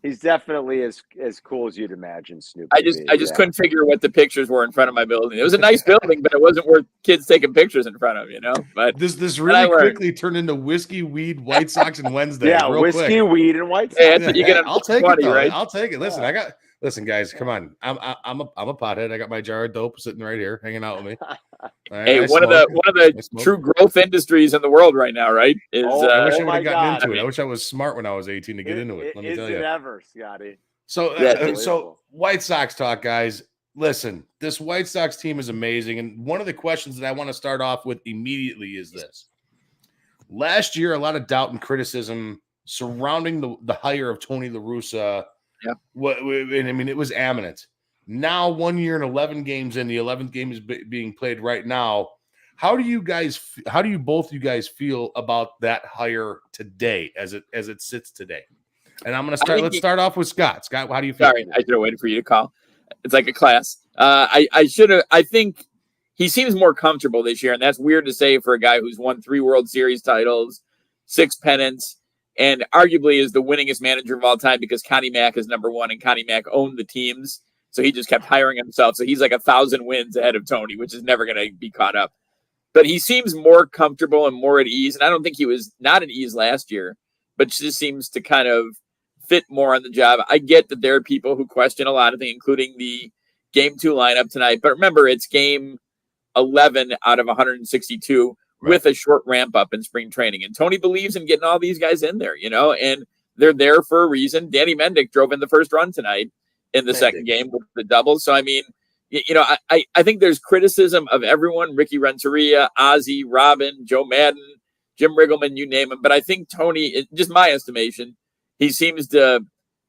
he's definitely as cool as you'd imagine, Snoop. I just couldn't figure what the pictures were in front of my building. It was a nice building, but it wasn't worth kids taking pictures in front of, But this really quickly turned into whiskey, weed, White Sox, and Wednesday. Yeah, whiskey, weed, and White Sox. I'll take it, right? I'll take it. Listen, guys, come on. I'm a pothead. I got my jar of dope sitting right here, hanging out with me. Hey, one of the true growth industries in the world right now, right? I wish I would have gotten into it. I wish I was smart when I was 18 to get into it. Let me tell you. Is it ever, Scotty? So White Sox talk, guys. Listen, this White Sox team is amazing, and one of the questions that I want to start off with immediately is this: last year, a lot of doubt and criticism surrounding the hire of Tony La Russa. Yeah. And I mean, it was eminent. Now, 1 year and 11 games in, the 11th game is being played right now. How do both you guys feel about that hire today, as it sits today? And I'm going to start. Let's start off with Scott. Scott, how do you feel? Sorry, I should have waited for you to call. It's like a class. I think he seems more comfortable this year, and that's weird to say for a guy who's won 3 World Series titles, 6 pennants, and arguably is the winningest manager of all time because Connie Mack is number 1 and Connie Mack owned the teams. So he just kept hiring himself. So he's like 1,000 wins ahead of Tony, which is never going to be caught up. But he seems more comfortable and more at ease. And I don't think he was not at ease last year, but just seems to kind of fit more on the job. I get that there are people who question a lot of things, including the game 2 lineup tonight. But remember, it's game 11 out of 162. Right. With a short ramp up in spring training. And Tony believes in getting all these guys in there, and they're there for a reason. Danny Mendick drove in the first run tonight in the second game with the double. So, I mean, I think there's criticism of everyone, Ricky Renteria, Ozzie, Robin, Joe Madden, Jim Riggleman, you name him. But I think Tony, just my estimation, he seems to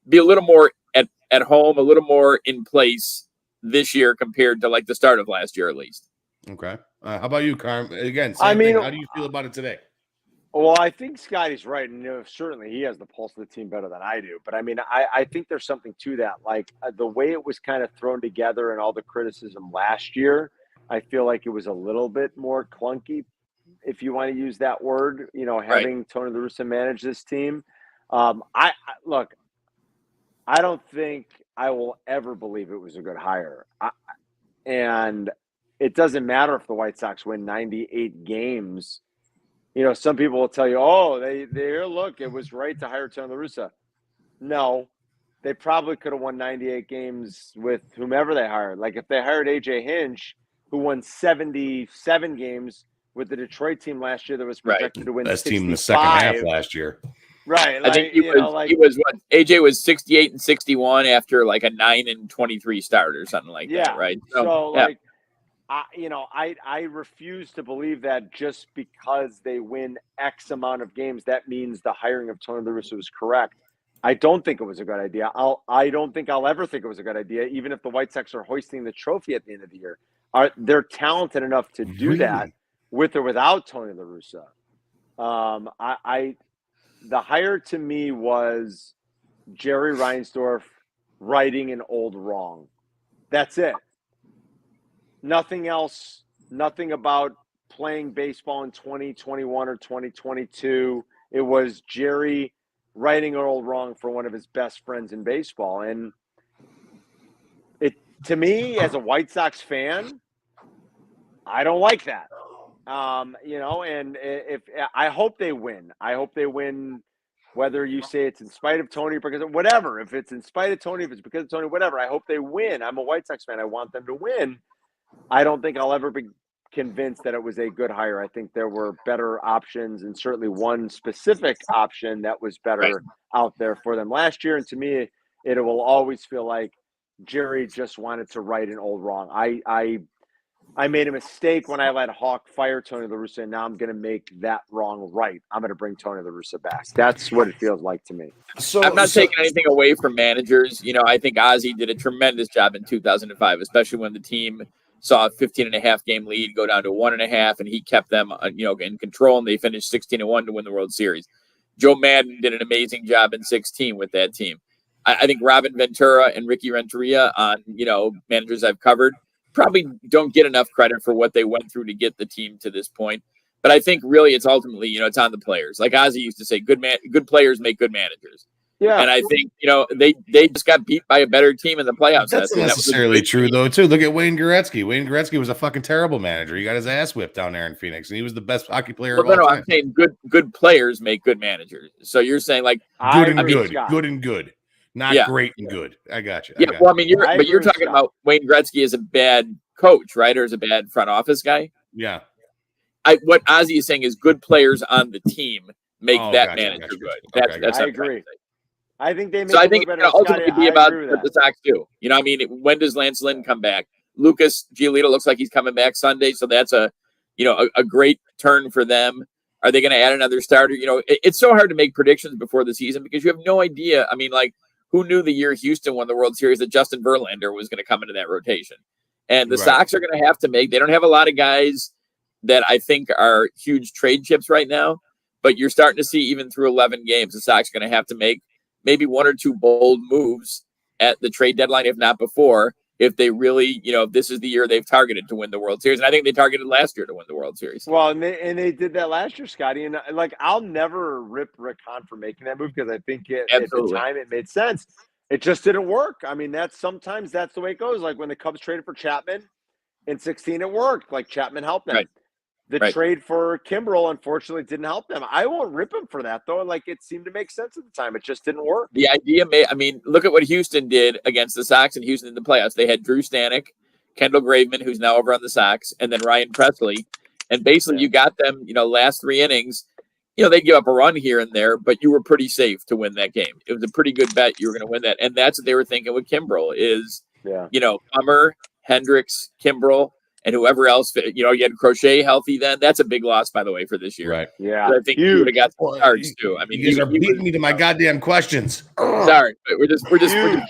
be a little more at home, a little more in place this year compared to like the start of last year, at least. Okay. How about you, Carm? Again, same thing. How do you feel about it today? Well, I think Scotty's right. And certainly he has the pulse of the team better than I do. But I mean, I think there's something to that. Like the way it was kind of thrown together and all the criticism last year, I feel like it was a little bit more clunky, if you want to use that word, having Tony La Russa manage this team. I don't think I will ever believe it was a good hire. And it doesn't matter if the White Sox win 98 games. Some people will tell you, look, it was right to hire Tony La Russa. No, they probably could have won 98 games with whomever they hired. Like if they hired AJ Hinch, who won 77 games with the Detroit team last year that was projected to win best 65. team in the second half last year. Right. I think he was what AJ was 68 and 61 after like a 9 and 23 start or something like that. Right. I refuse to believe that just because they win X amount of games, that means the hiring of Tony La Russa was correct. I don't think it was a good idea. I don't think I'll ever think it was a good idea, even if the White Sox are hoisting the trophy at the end of the year. They're talented enough to do that with or without Tony La Russa. The hire to me was Jerry Reinsdorf righting an old wrong. That's it. nothing else, nothing about playing baseball in 2021 or 2022. It was Jerry righting an old wrong for one of his best friends in baseball. And it, to me, as a White Sox fan, I don't like that. And if I hope they win. I hope they win, whether you say it's in spite of Tony, because of whatever. If it's in spite of Tony, if it's because of Tony, whatever. I hope they win. I'm a White Sox fan. I want them to win. I don't think I'll ever be convinced that it was a good hire. I think there were better options, and certainly one specific option that was better out there for them last year. And to me, it will always feel like Jerry just wanted to right an old wrong. I made a mistake when I let Hawk fire Tony La Russa, and now I'm going to make that wrong right. I'm going to bring Tony La Russa back. That's what it feels like to me. So I'm not taking anything away from managers. I think Ozzie did a tremendous job in 2005, especially when the team saw a 15.5 game lead go down to 1.5, and he kept them, in control, and they finished 16-1 to win the World Series. Joe Madden did an amazing job in 16 with that team. I think Robin Ventura and Ricky Renteria, on managers I've covered, probably don't get enough credit for what they went through to get the team to this point. But I think really it's ultimately, it's on the players. Like Ozzie used to say, good players make good managers. Yeah. And I think, they just got beat by a better team in the playoffs. That's not necessarily true, though, too. Look at Wayne Gretzky. Wayne Gretzky was a fucking terrible manager. He got his ass whipped down there in Phoenix, and he was the best hockey player of all time. I'm saying good players make good managers. So you're saying, like, good and good. Not great and good. I got you. You're talking about Wayne Gretzky as a bad coach, right? Or as a bad front office guy? Yeah. What Ozzie is saying is good players on the team make manager good. That's I agree. I think they make so I think it's ultimately be about what the Sox do. When does Lance Lynn come back? Lucas Giolito looks like he's coming back Sunday, so that's a great turn for them. Are they going to add another starter? It's so hard to make predictions before the season because you have no idea. Who knew the year Houston won the World Series that Justin Verlander was going to come into that rotation? And the Sox are going to have to they don't have a lot of guys that I think are huge trade chips right now, but you're starting to see even through 11 games, the Sox are going to have to make maybe one or two bold moves at the trade deadline, if not before, if they really, if this is the year they've targeted to win the World Series. And I think they targeted last year to win the World Series. Well, and they did that last year, Scotty. And I'll never rip Rick Hahn for making that move because I think at the time it made sense. It just didn't work. Sometimes that's the way it goes. Like when the Cubs traded for Chapman in 16, it worked. Like Chapman helped them. The trade for Kimbrel, unfortunately, didn't help them. I won't rip him for that, though. Like, it seemed to make sense at the time. It just didn't work. The idea look at what Houston did against the Sox and Houston in the playoffs. They had Drew Stanek, Kendall Graveman, who's now over on the Sox, and then Ryan Presley. And basically, you got them, last 3 innings. They give up a run here and there, but you were pretty safe to win that game. It was a pretty good bet you were going to win that. And that's what they were thinking with Kimbrel is, Hummer, Hendricks, Kimbrel, and whoever else, you had Crochet healthy then. That's a big loss, by the way, for this year. Right. Yeah. But I think you would have got some cards, too. You guys are beating me to my goddamn questions. Sorry, but we're just trying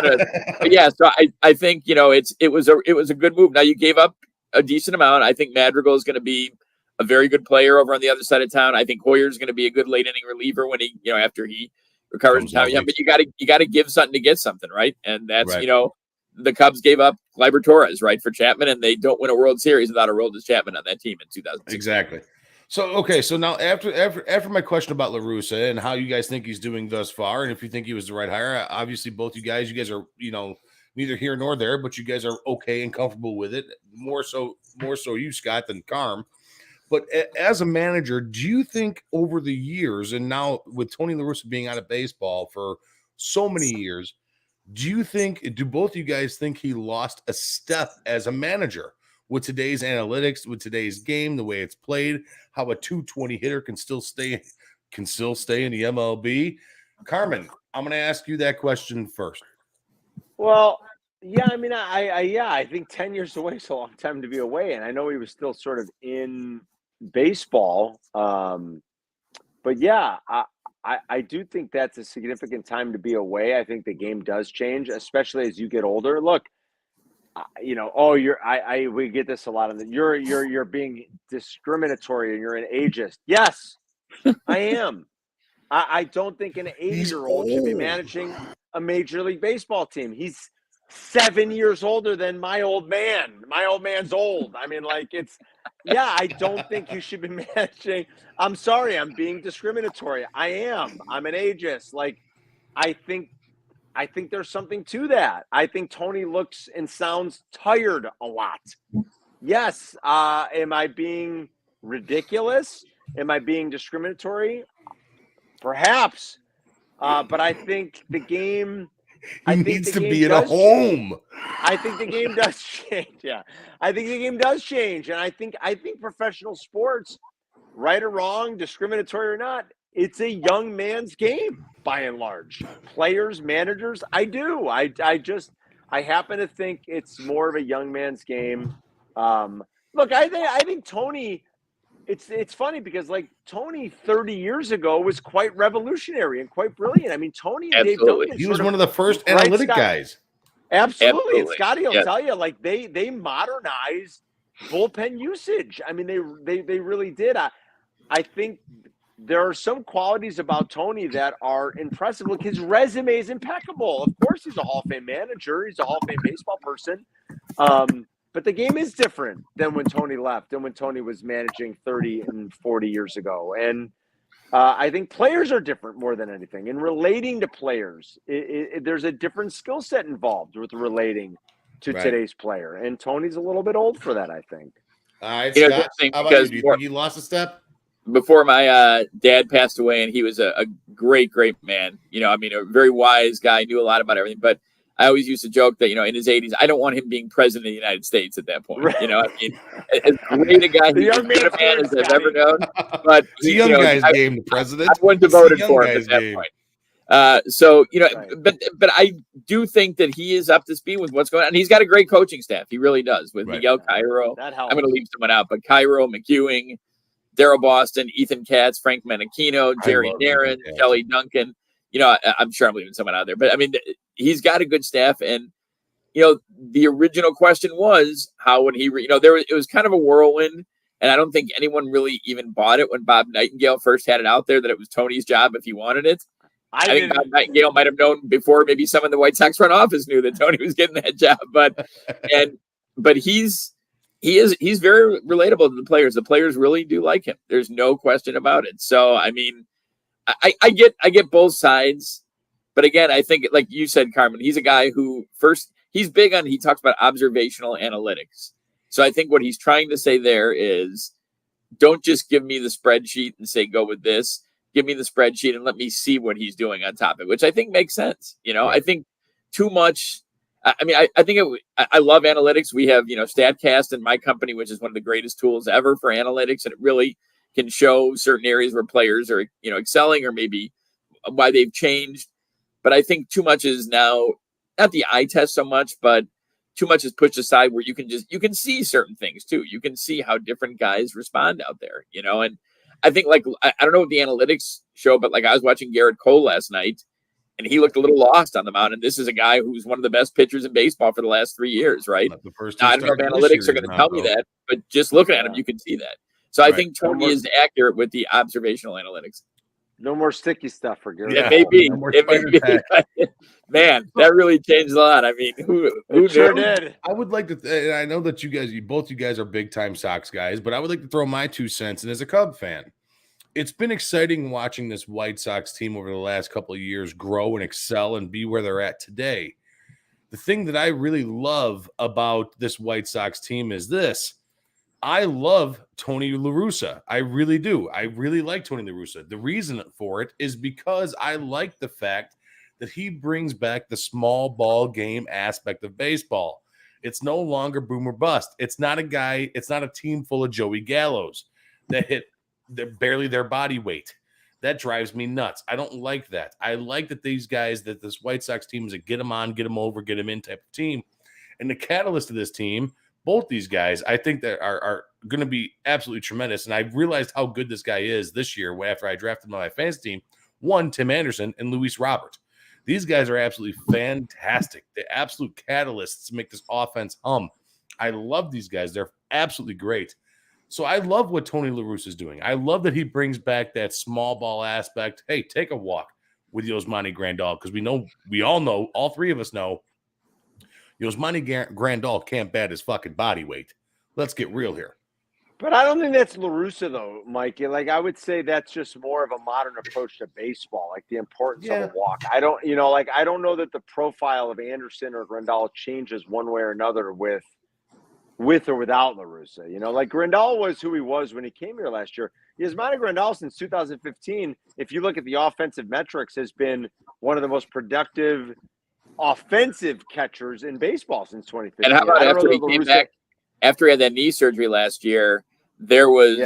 to. Yeah, so I think, it was a good move. Now, you gave up a decent amount. I think Madrigal is going to be a very good player over on the other side of town. I think Hoyer is going to be a good late inning reliever when he, after he recovers from time. But you got to give something to get something, right? And that's, the Cubs gave up Gleyber Torres, right, for Chapman, and they don't win a World Series without a Aroldis Chapman on that team in 2006. Exactly. So now after my question about La Russa and how you guys think he's doing thus far, and if you think he was the right hire, obviously both you guys are neither here nor there, but you guys are okay and comfortable with it. More so you, Scott, than Carm. But as a manager, do you think over the years, and now with Tony La Russa being out of baseball for so many years, do both you guys think he lost a step as a manager with today's analytics, with today's game, the way it's played, how a 220 hitter can still stay in the MLB? Carmen, I'm going to ask you that question first. Well, yeah, I think 10 years away is a long time to be away, and I know he was still sort of in baseball, but yeah, I do think that's a significant time to be away. I think the game does change, especially as you get older. Look, we get this a lot on you're being discriminatory and you're an ageist. Yes, I am. I don't think an 80-year-old should be managing a Major League Baseball team. 7 years older than my old man. My old man's old. I mean, like, I don't think you should be managing. I'm sorry, I'm being discriminatory. I am. I'm an ageist. Like, I think there's something to that. I think Tony looks and sounds tired a lot. Yes. Am I being ridiculous? Am I being discriminatory? Perhaps. But I think the game. He needs to be at a home. I think the game does change. Yeah, I think the game does change, and I think professional sports, right or wrong, discriminatory or not, it's a young man's game by and large. Players, managers, I do. I happen to think it's more of a young man's game. Look, I think Tony. It's funny because, like, Tony 30 years ago was quite revolutionary and quite brilliant. I mean, Tony and Dave Duncan. He was one of the first analytic guys. Absolutely. And Scotty will tell you, like, they modernized bullpen usage. I mean, they really did. I think there are some qualities about Tony that are impressive. Look, his resume is impeccable. Of course, he's a Hall of Fame manager. He's a Hall of Fame baseball person. But the game is different than when Tony left and when Tony was managing 30 and 40 years ago. And I think players are different more than anything. In relating to players, there's a different skill set involved with relating to today's player. And Tony's a little bit old for that, I think. All right, Scott, how about you? Do you think he lost a step? Before my dad passed away, and he was a great, great man. I mean, a very wise guy, knew a lot about everything. But I always used to joke that, in his 80s, I don't want him being president of the United States at that point. Right. I mean, as great a guy, he's as good a man as I've ever known. But it's a young guy's game, the president. I wouldn't have voted for him at that point. But I do think that he is up to speed with what's going on. And he's got a great coaching staff. He really does. With Miguel Cairo. I'm going to leave someone out, but Cairo, McEwing, Darryl Boston, Ethan Katz, Frank Menachino, Jerry Narron, Kelly Duncan. I'm sure I'm leaving someone out there, but I mean, he's got a good staff. And, the original question was how would he, it was kind of a whirlwind. And I don't think anyone really even bought it when Bob Nightingale first had it out there that it was Tony's job if he wanted it. I think Bob Nightingale might have known before maybe some in the White Sox front office knew that Tony was getting that job. But he's very relatable to the players. The players really do like him. There's no question about it. So, I mean, I get both sides, but again, I think, like you said, Carmen, he's a guy who he's big on, he talks about observational analytics. So I think what he's trying to say there is, don't just give me the spreadsheet and say, go with this. Give me the spreadsheet and let me see what he's doing on top of it, which I think makes sense. I think too much. I mean, I think I love analytics. We have, StatCast in my company, which is one of the greatest tools ever for analytics. And it really can show certain areas where players are, excelling or maybe why they've changed. But I think too much is now not the eye test so much, but too much is pushed aside where you can see certain things too. You can see how different guys respond out there, and I think, like, I don't know what the analytics show, but like I was watching Garrett Cole last night and he looked a little lost on the mound. And this is a guy who's one of the best pitchers in baseball for the last 3 years, right? Now, I don't know if analytics are going to tell me that, but just looking at him, you can see that. So I think Tony is accurate with the observational analytics. No more sticky stuff for Garrett. It may be. Man, that really changed a lot. I mean, who sure did? I would like to, I know that both you guys are big time Sox guys, but I would like to throw my 2 cents in as a Cub fan. It's been exciting watching this White Sox team over the last couple of years grow and excel and be where they're at today. The thing that I really love about this White Sox team is this. I love Tony La Russa. I really do. I really like Tony La Russa. The reason for it is because I like the fact that he brings back the small ball game aspect of baseball. It's no longer boom or bust. It's not a team full of Joey Gallos that hit barely their body weight. That drives me nuts. I don't like that. I like that these guys, that this White Sox team is a get them on, get them over, get them in type of team. And the catalyst of this team, both these guys, I think that are going to be absolutely tremendous. And I realized how good this guy is this year after I drafted him on my fantasy team. One, Tim Anderson and Luis Robert. These guys are absolutely fantastic. The absolute catalysts to make this offense hum. I love these guys. They're absolutely great. So I love what Tony La Russa is doing. I love that he brings back that small ball aspect. Hey, take a walk with Yasmani Grandal, because we all know, all three of us know, Yosmani Grandal can't bat his fucking body weight. Let's get real here. But I don't think that's La Russa, though, Mike. Like, I would say that's just more of a modern approach to baseball, like the importance of a walk. I don't know that the profile of Anderson or Grandal changes one way or another with or without La Russa. Like Grandal was who he was when he came here last year. Yasmani Grandal since 2015, if you look at the offensive metrics, has been one of the most productive offensive catchers in baseball since 2015. And how about after he came back, after he had that knee surgery last year, there was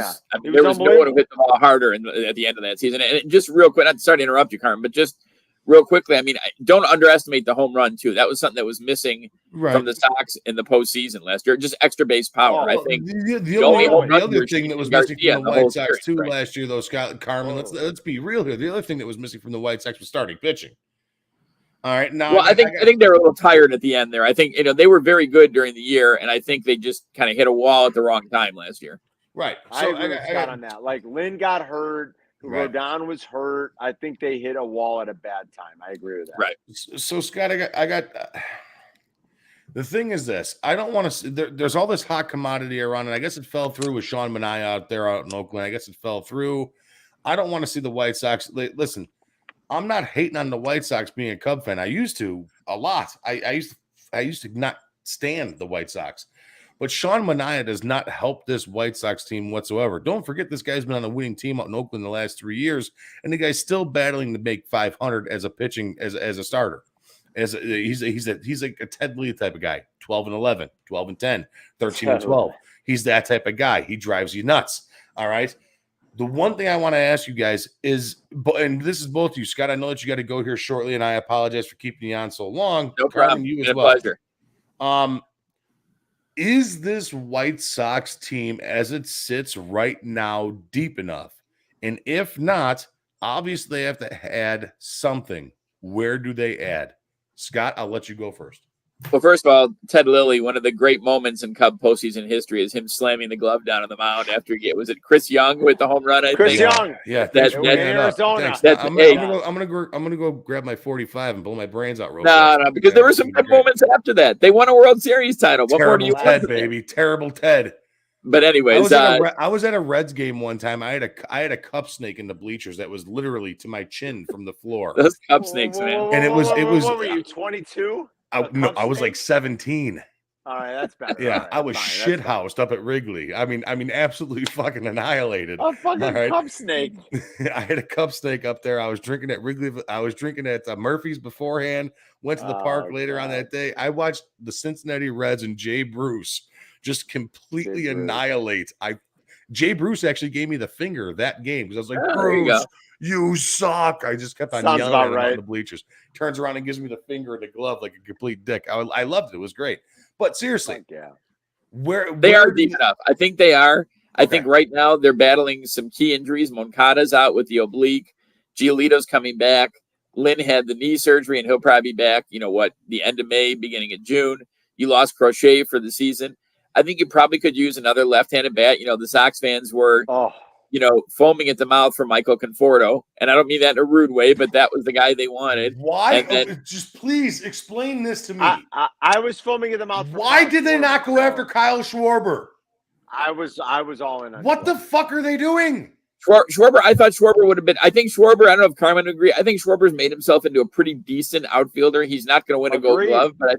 there was no one who hit the ball harder at the end of that season. And just real quick, not sorry to interrupt you, Carmen, but just real quickly, I mean, don't underestimate the home run too. That was something that was missing from the Sox in the postseason last year. Just extra base power. I think the other thing that was missing from the White Sox too last year, though, Scott Carmen. Let's be real here. The other thing that was missing from the White Sox was starting pitching. All right. Now, well, I think they were a little tired at the end there. I think they were very good during the year, and I think they just kind of hit a wall at the wrong time last year. Right. So I agree with Scott on that. Like Lynn got hurt, Rodon was hurt. I think they hit a wall at a bad time. I agree with that. Right. So Scott, I got. The thing is this: I don't want to. There's all this hot commodity around, and I guess it fell through with Sean Manaea out in Oakland. I guess it fell through. I don't want to see the White Sox. Listen. I'm not hating on the White Sox being a Cub fan. I used to a lot. I used to not stand the White Sox. But Sean Manaea does not help this White Sox team whatsoever. Don't forget this guy's been on a winning team out in Oakland the last 3 years, and the guy's still battling to make 500 as a pitching as a starter. He's like a Ted Lee type of guy. 12-11, 12-10, 13-12. He's that type of guy. He drives you nuts. All right. The one thing I want to ask you guys is, and this is both of you, Scott, I know that you got to go here shortly, and I apologize for keeping you on so long. No problem. You as well. Pleasure. Is this White Sox team, as it sits right now, deep enough? And if not, obviously they have to add something. Where do they add? Scott, I'll let you go first. Well, first of all, Ted Lilly, one of the great moments in Cub postseason history is him slamming the glove down on the mound after was it Chris Young with the home run? Chris Young. Yeah. That's Arizona. I'm gonna go grab my 45 and blow my brains out real quick. No, because there were some good moments after that. They won a World Series title. What more do you Ted, baby. Terrible Ted. But anyways, I was at a Reds game one time. I had a cup snake in the bleachers that was literally to my chin from the floor. Those cup snakes, man. And it was. What were you, 22? I was like 17. All right, that's better. Yeah, right, I was shithoused up at Wrigley. I mean, absolutely fucking annihilated. A fucking cup snake. I had a cup snake up there. I was drinking at Wrigley. I was drinking at Murphy's beforehand. Went to the park later on that day. I watched the Cincinnati Reds and Jay Bruce just completely annihilate. Jay Bruce actually gave me the finger that game because I was like, Bruce, you suck. I just kept on yelling at him on the bleachers. Turns around and gives me the finger and the glove like a complete dick. I loved it. It was great. But seriously, where they are deep enough. I think they are. I think right now they're battling some key injuries. Moncada's out with the oblique. Giolito's coming back. Lynn had the knee surgery, and he'll probably be back, the end of May, beginning of June. You lost Crochet for the season. I think you probably could use another left-handed bat. The Sox fans were, foaming at the mouth for Michael Conforto. And I don't mean that in a rude way, but that was the guy they wanted. Why? Just please explain this to me. I was foaming at the mouth. Why did they not go after Kyle Schwarber? I was all in on what the fuck are they doing? Schwarber, I thought Schwarber would have been. I think Schwarber, I don't know if Carmen would agree. I think Schwarber's made himself into a pretty decent outfielder. He's not going to win a Gold Glove, but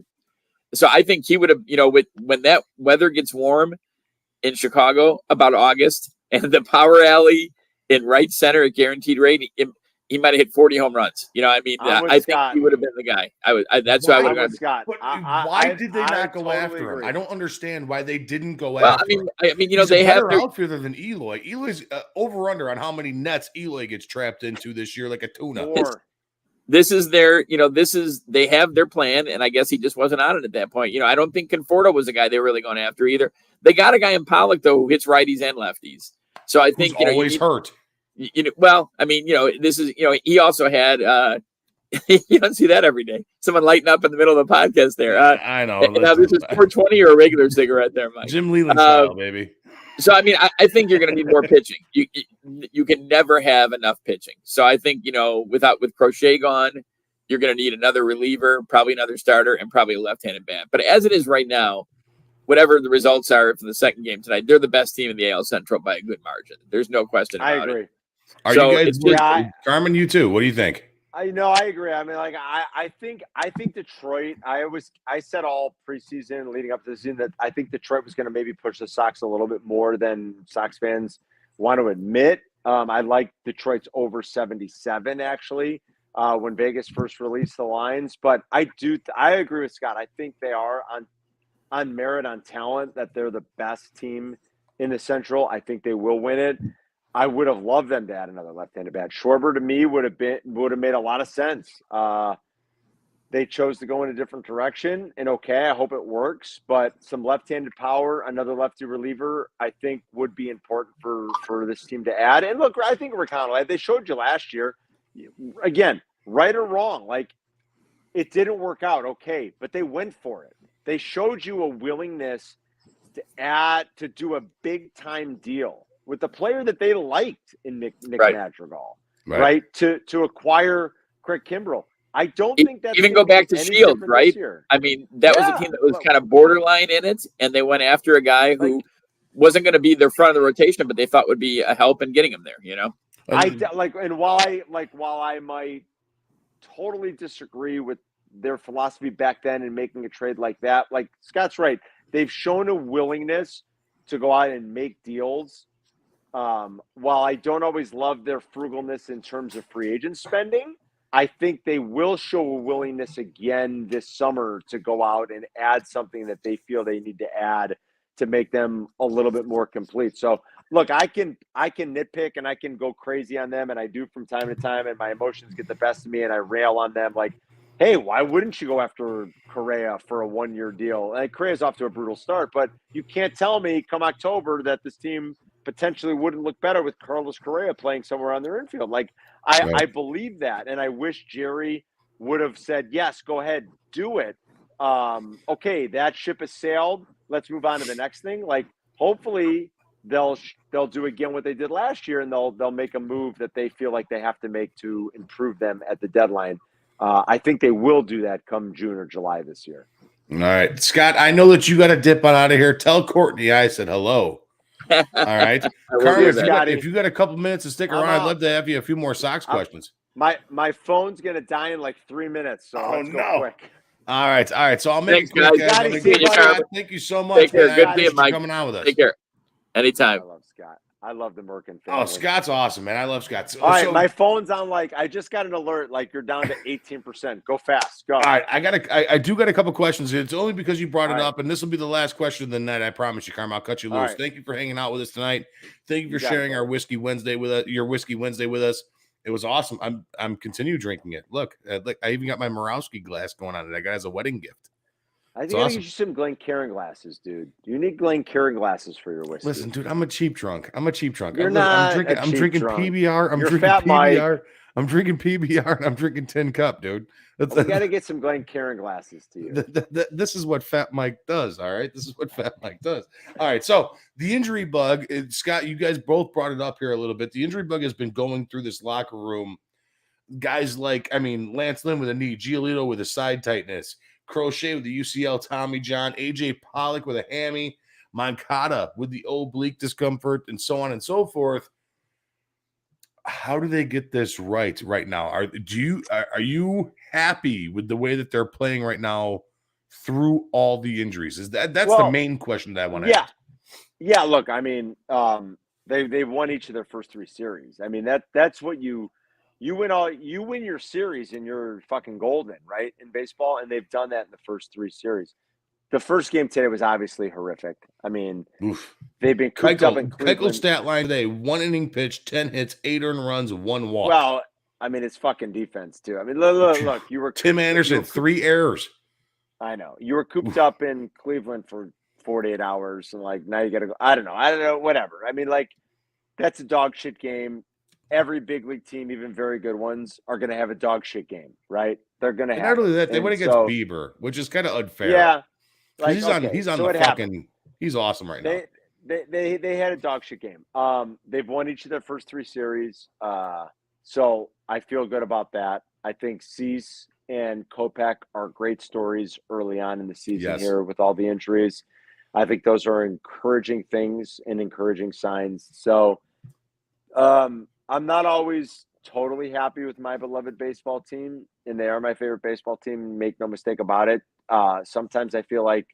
so I think he would have, when that weather gets warm in Chicago about August and the power alley in right center at guaranteed rate, he might have hit 40 home runs. I think he would have been the guy. That's why I would have Scott. Why did they not go after him? I don't understand why they didn't go after him. He's they have their outfielder than Eloy. Eloy's over under on how many nets Eloy gets trapped into this year, like a tuna. This is their, they have their plan, and I guess he just wasn't on it at that point. I don't think Conforto was a guy they were really going after either. They got a guy in Pollock, though, who hits righties and lefties. So I think, always hurt. This is, he also had, you don't see that every day. Someone lighting up in the middle of the podcast there. I know. Now this is 420 or a regular cigarette there, Mike. Jim Leland style, baby. So, I think you're going to need more pitching. You can never have enough pitching. So I think, with Crochet gone, you're going to need another reliever, probably another starter, and probably a left-handed bat. But as it is right now, whatever the results are for the second game tonight, they're the best team in the AL Central by a good margin. There's no question about it. I agree. Are you guys? Carmen, you too. What do you think? I agree. I mean, like I think Detroit. I said all preseason leading up to the season that I think Detroit was going to maybe push the Sox a little bit more than Sox fans want to admit. I like Detroit's over 77 actually when Vegas first released the lines, but I agree with Scott. I think they are on merit, on talent, that they're the best team in the Central. I think they will win it. I would have loved them to add another left-handed bat. Schwarber to me would have made a lot of sense. They chose to go in a different direction, and okay, I hope it works. But some left-handed power, another lefty reliever, I think would be important for this team to add. And look, I think Merkin, they showed you last year, again, right or wrong, like it didn't work out, okay, but they went for it. They showed you a willingness to do a big-time deal with the player that they liked in Nick Madrigal, right? To acquire Craig Kimbrell. I don't think that's even go back to Shields, right? I mean, that was a team that was kind of borderline in it, and they went after a guy who wasn't going to be their front of the rotation, but they thought would be a help in getting him there. You know, while I might totally disagree with their philosophy back then and making a trade like that, like Scott's right, they've shown a willingness to go out and make deals. While I don't always love their frugalness in terms of free agent spending, I think they will show a willingness again this summer to go out and add something that they feel they need to add to make them a little bit more complete. So look, I can nitpick and I can go crazy on them, and I do from time to time, and my emotions get the best of me and I rail on them like, hey, why wouldn't you go after Correa for a 1-year deal? And Correa's off to a brutal start, but you can't tell me come October that this team potentially wouldn't look better with Carlos Correa playing somewhere on their infield. Like I believe that, and I wish Jerry would have said, yes, go ahead, do it. Okay, that ship has sailed. Let's move on to the next thing. Like hopefully they'll do again what they did last year, and they'll make a move that they feel like they have to make to improve them at the deadline. I think they will do that come June or July this year. All right, Scott, I know that you got to dip on out of here. Tell Courtney I said hello. All right. Carmen, if you got a couple minutes to stick around, I'd love to have you a few more Sox questions. My phone's going to die in like 3 minutes, so let's go quick. All right. So I'll make it quick, guys. Thank you so much. Take care. Good being Mike. Coming on with us. Take care. Anytime. I love Scott. I love the Merkin family. Oh, Scott's awesome, man. I love Scott. All right, my phone's on I just got an alert you're down to 18%. Go fast. Go. All right, I do got a couple questions. It's only because you brought it up, and this will be the last question of the night. I promise you, Carmen. I'll cut you loose. Right. Thank you for hanging out with us tonight. Thank you for sharing our Whiskey Wednesday with us. Your Whiskey Wednesday with us. It was awesome. I'm continue drinking it. Look, I even got my Morawski glass going on it. I got it as a wedding gift. I think I get you some Glencairn glasses, dude. You need Glencairn glasses for your whiskey. Listen, dude, I'm a cheap drunk. You're not. I'm drinking PBR. I'm drinking PBR. I'm drinking PBR and I'm drinking Tin Cup, dude. We got to get some Glencairn glasses to you. This is what Fat Mike does. All right, this is what Fat Mike does. All right, so the injury bug, Scott, you guys both brought it up here a little bit. The injury bug has been going through this locker room. Guys like, Lance Lynn with a knee, Giolito with a side tightness, Crochet with the UCL Tommy John, AJ Pollock with a hammy, Moncada with the oblique discomfort, and so on and so forth. How do they get this right now? Are you happy with the way that they're playing right now through all the injuries? That's the main question that I want to ask. Yeah, look, they've won each of their first 3 series. That's what you win your series and you're fucking golden, right? In baseball, and they've done that in the first 3 series. The first game today was obviously horrific. They've been cooped up in Cleveland. Keuchel's stat line today: 1 inning pitch, 10 hits, 8 earned runs, 1 walk. Well, it's fucking defense too. Look, you were Tim Anderson, 3 errors. I know you were cooped up in Cleveland for 48 hours, and now you got to go. I don't know, whatever. That's a dog shit game. Every big league team, even very good ones, are going to have a dog shit game, right? They're going to have. Not only that, they went against Bieber, which is kind of unfair. Yeah, he's on the fucking. He's awesome right now. They had a dog shit game. They've won each of their first 3 series, so I feel good about that. I think Cease and Kopech are great stories early on in the season Yes. here with all the injuries. I think those are encouraging things and encouraging signs. So I'm not always totally happy with my beloved baseball team, and they are my favorite baseball team. Make no mistake about it. Sometimes I feel like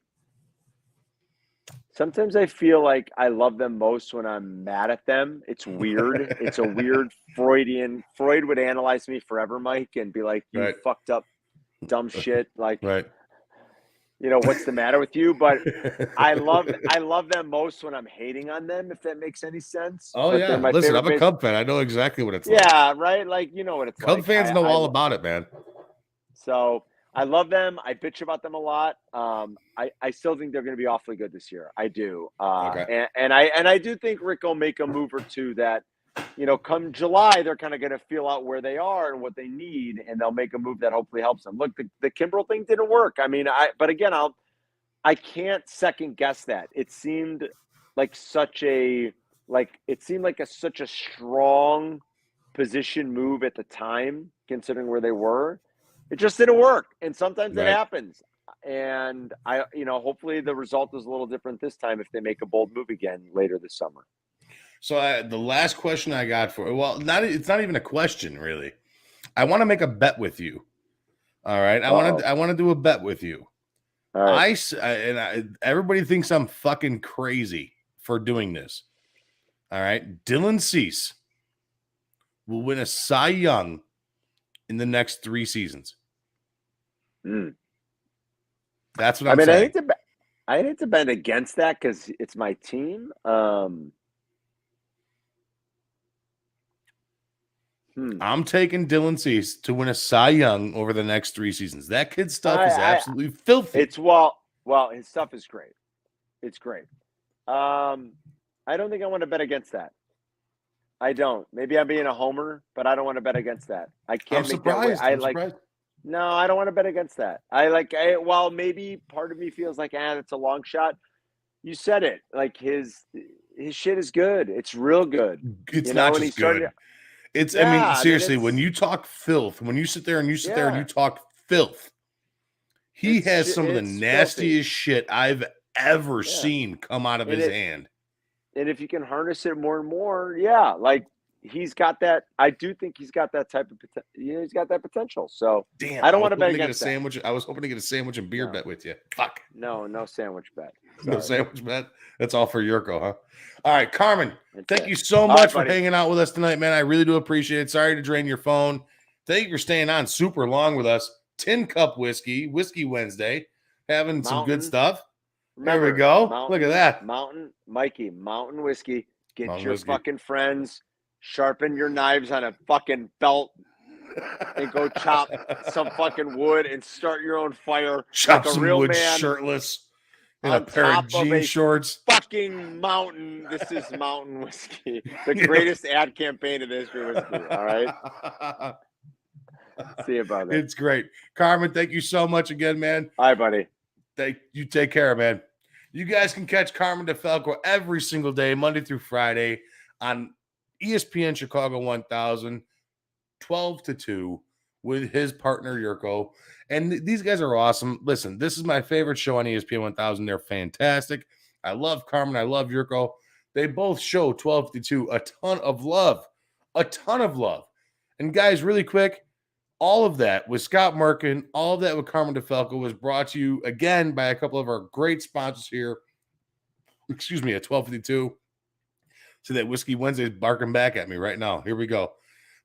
I love them most when I'm mad at them. It's weird. It's a weird Freudian. Freud would analyze me forever, Mike, and be like, "You fucked up, dumb shit." Like, what's the matter with you? But I love them most when I'm hating on them, if that makes any sense. Oh, but yeah. Listen, I'm a Cub fan. I know exactly what it's like. Yeah, right? Like, you know what it's Cub like. fans know all about it, man. So I love them. I bitch about them a lot. I still think they're going to be awfully good this year. I do. And I do think Rick will make a move or two that, come July, they're kind of going to feel out where they are and what they need, and they'll make a move that hopefully helps them. Look, the Kimbrel thing didn't work. I mean, I can't second guess that. It seemed like such a strong position move at the time, considering where they were. It just didn't work. And sometimes it happens. And hopefully the result is a little different this time if they make a bold move again later this summer. So the last question I got it's not even a question, really. I want to make a bet with you. All right. I want to do a bet with you. All right. Everybody thinks I'm fucking crazy for doing this. All right. Dylan Cease will win a Cy Young in the next 3 seasons. That's what I'm saying. I hate to bet against that because it's my team. I'm taking Dylan Cease to win a Cy Young over the next 3 seasons. That kid's stuff is absolutely filthy. It's well, his stuff is great. It's great. I don't think I want to bet against that. I don't. Maybe I'm being a homer, but I don't want to bet against that. I can't I'm make surprised. that. I'm surprised. No, I don't want to bet against that. While maybe part of me feels like, that's a long shot. You said it. Like his shit is good. It's real good. It's not just good. Seriously, when you talk filth, when you sit there and you talk filth, he has some of the nastiest shit I've ever seen come out of his hand. And if you can harness it more and more, like he's got that. I do think he's got that type of potential. He's got that potential. So damn, I don't want to bet against a sandwich. I was hoping to get a sandwich and beer bet with you. Fuck. No sandwich bet. Sorry. No sandwich bet. That's all for Yurko, huh? All right, Carmen. Thank you so much for hanging out with us tonight, man. I really do appreciate it. Sorry to drain your phone. Thank you for staying on super long with us. Tin Cup Whiskey Wednesday, having some good stuff. There we go. Look at that. Mountain whiskey. Get your fucking friends. Sharpen your knives on a fucking belt and go chop some fucking wood and start your own fire. Chop like a some real wood man shirtless in a pair of jean shorts. Fucking mountain. This is Mountain Whiskey. The greatest ad campaign in the history of whiskey. All right. See you, brother. It's great. Carmen, thank you so much again, man. All right, buddy. You take care, man. You guys can catch Carmen DeFalco every single day, Monday through Friday, on ESPN Chicago 1000, 12 to 2, with his partner, Yurko. And these guys are awesome. Listen, this is my favorite show on ESPN 1000. They're fantastic. I love Carmen. I love Yurko. They both show 12 to 2 a ton of love. A ton of love. And guys, really quick, all of that with Scott Merkin, all of that with Carmen DeFalco was brought to you again by a couple of our great sponsors here. At 1252. See that Whiskey Wednesday's barking back at me right now. Here we go.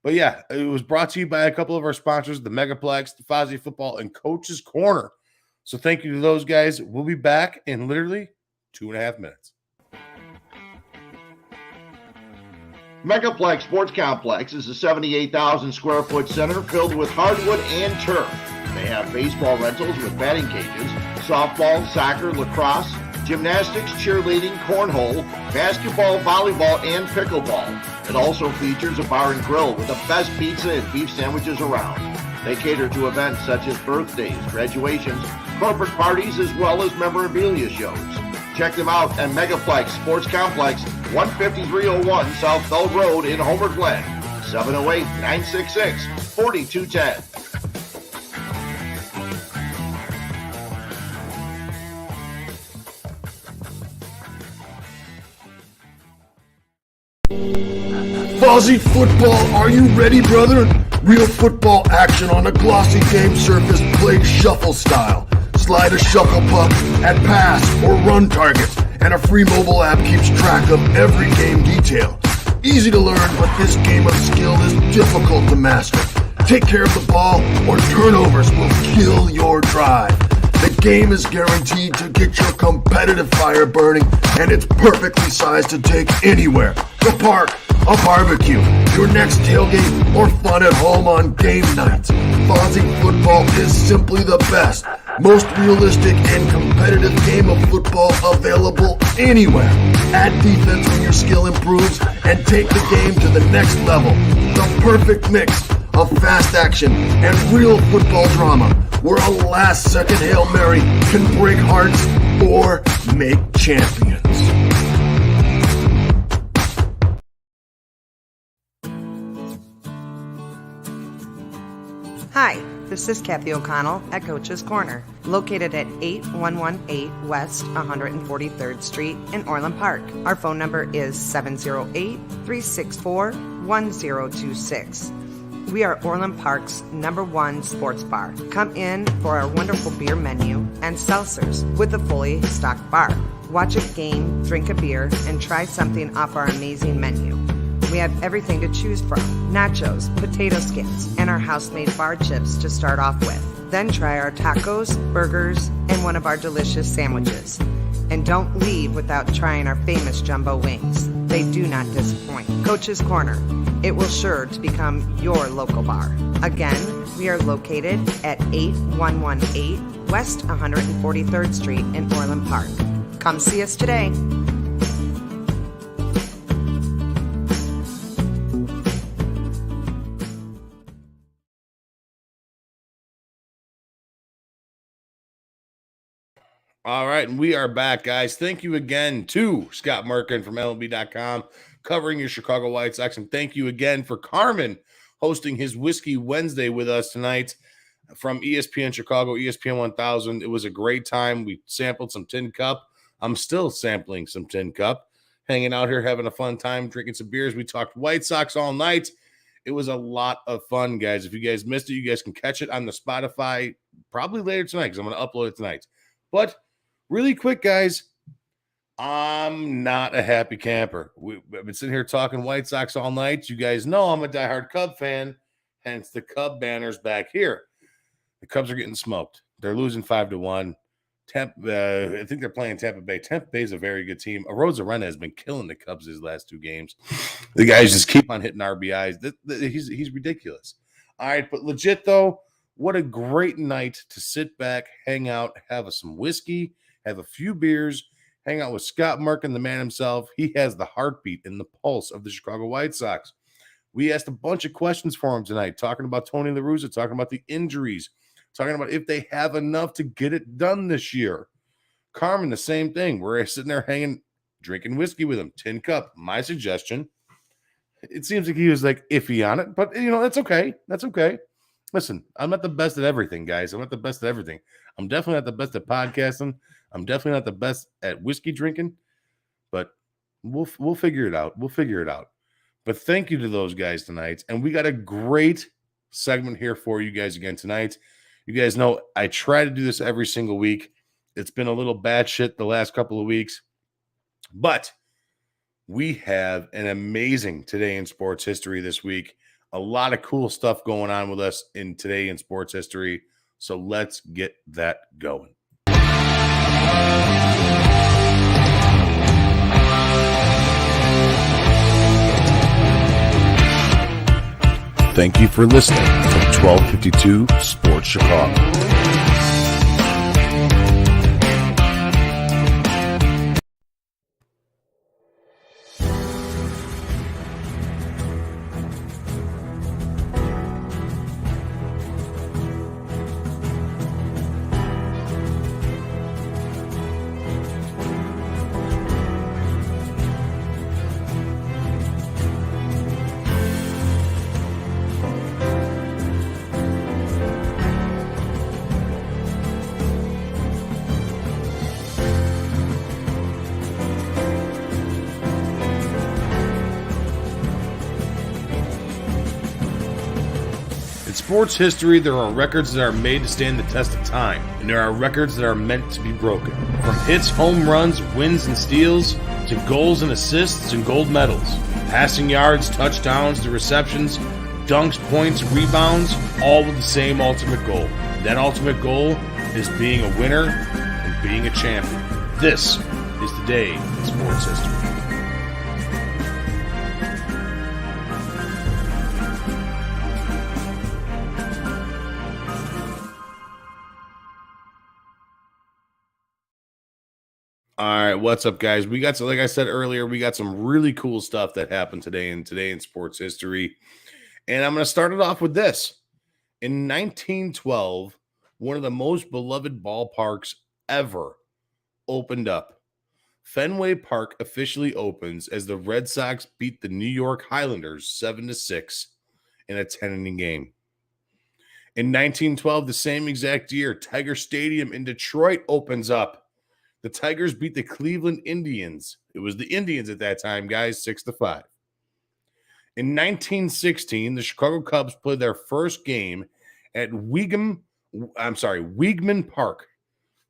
But yeah, it was brought to you by a couple of our sponsors, the Megaplex, the Fozzie Football, and Coach's Corner. So thank you to those guys. We'll be back in literally 2.5 minutes. Megaplex Sports Complex is a 78,000 square foot center filled with hardwood and turf. They have baseball rentals with batting cages, softball, soccer, lacrosse, gymnastics, cheerleading, cornhole, basketball, volleyball, and pickleball. It also features a bar and grill with the best pizza and beef sandwiches around. They cater to events such as birthdays, graduations, corporate parties, as well as memorabilia shows. Check them out at Megaplex Sports Complex, 15301 South Bell Road in Homer Glen, 708-966-4210. Fuzzy football, are you ready, brother? Real football action on a glossy game surface played shuffle style. Slide a shuffle puck at pass or run targets, and a free mobile app keeps track of every game detail. Easy to learn, but this game of skill is difficult to master. Take care of the ball, or turnovers will kill your drive. The game is guaranteed to get your competitive fire burning, and it's perfectly sized to take anywhere. The park, a barbecue, your next tailgate, or fun at home on game nights. Fuzzy football is simply the best, most realistic and competitive game of football available anywhere. Add defense when your skill improves and take the game to the next level. The perfect mix of fast action and real football drama, where a last-second Hail Mary can break hearts or make champions. Hi, this is Kathy O'Connell at Coach's Corner, located at 8118 West 143rd Street in Orland Park. Our phone number is 708-364-1026. We are Orland Park's #1 sports bar. Come in for our wonderful beer menu and seltzers with a fully stocked bar. Watch a game, drink a beer, and try something off our amazing menu. We have everything to choose from: nachos, potato skins, and our house-made bar chips to start off with. Then try our tacos, burgers, and one of our delicious sandwiches. And don't leave without trying our famous jumbo wings. They do not disappoint. Coach's Corner. It will sure to become your local bar. Again, we are located at 8118 West 143rd Street in Orland Park. Come see us today. All right, and we are back, guys. Thank you again to Scott Merkin from MLB.com, covering your Chicago White Sox, and thank you again for Carmen hosting his Whiskey Wednesday with us tonight from ESPN Chicago, ESPN 1000. It was a great time. We sampled some Tin Cup. I'm still sampling some Tin Cup, hanging out here, having a fun time, drinking some beers. We talked White Sox all night. It was a lot of fun, guys. If you guys missed it, you guys can catch it on the Spotify probably later tonight because I'm going to upload it tonight. But really quick, guys, I'm not a happy camper. I've been sitting here talking White Sox all night. You guys know I'm a diehard Cub fan, hence the Cub banners back here. The Cubs are getting smoked. They're losing 5-1. I think they're playing Tampa Bay. Tampa Bay is a very good team. Arozarena has been killing the Cubs his last 2 games. The guys just keep on hitting RBIs. He's ridiculous. All right, but legit, though, what a great night to sit back, hang out, have some whiskey, have a few beers, hang out with Scott Merkin, the man himself. He has the heartbeat and the pulse of the Chicago White Sox. We asked a bunch of questions for him tonight, talking about Tony La Russa, talking about the injuries, talking about if they have enough to get it done this year. Carmen, the same thing. We're sitting there hanging, drinking whiskey with him. Tin Cup, my suggestion. It seems like he was like iffy on it, but that's okay. That's okay. Listen, I'm not the best at everything, guys. I'm not the best at everything. I'm definitely not the best at podcasting. I'm definitely not the best at whiskey drinking, but we'll figure it out. We'll figure it out. But thank you to those guys tonight. And we got a great segment here for you guys again tonight. You guys know I try to do this every single week. It's been a little bad shit the last couple of weeks, but we have an amazing Today in Sports History this week. A lot of cool stuff going on with us in Today in Sports History. So let's get that going. Thank you for listening to 1252 Sports Chicago. sports history, there are records that are made to stand the test of time, and there are records that are meant to be broken. From hits, home runs, wins, and steals, to goals and assists and gold medals, passing yards, touchdowns, to receptions, dunks, points, rebounds, all with the same ultimate goal. That ultimate goal is being a winner and being a champion. This is the day in sports history. All right, what's up, guys? We got, so like I said earlier, we got some really cool stuff that happened today in sports history. And I'm going to start it off with this. In 1912, one of the most beloved ballparks ever opened up. Fenway Park officially opens as the Red Sox beat the New York Highlanders 7-6 in a 10-inning game. In 1912, the same exact year, Tiger Stadium in Detroit opens up. The Tigers beat the Cleveland Indians. It was the Indians at that time, guys, 6-5. In 1916, the Chicago Cubs played their first game at Weeghman Park,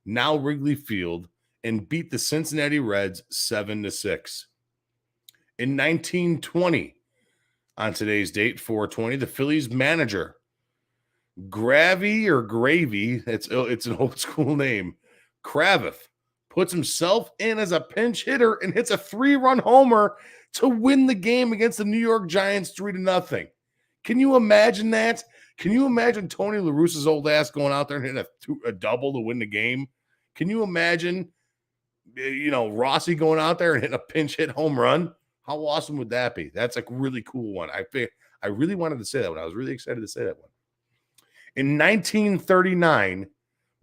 now Wrigley Field, and beat the Cincinnati Reds 7-6. In 1920, on today's date, 4/20, the Phillies manager, Gravy, it's an old school name, Kravitz, puts himself in as a pinch hitter and hits a 3-run homer to win the game against the New York Giants 3-0. Can you imagine that? Can you imagine Tony La Russa's old ass going out there and hitting a double to win the game? Can you imagine, Rossi going out there and hitting a pinch hit home run? How awesome would that be? That's a really cool one. I really wanted to say that one. I was really excited to say that one. In 1939,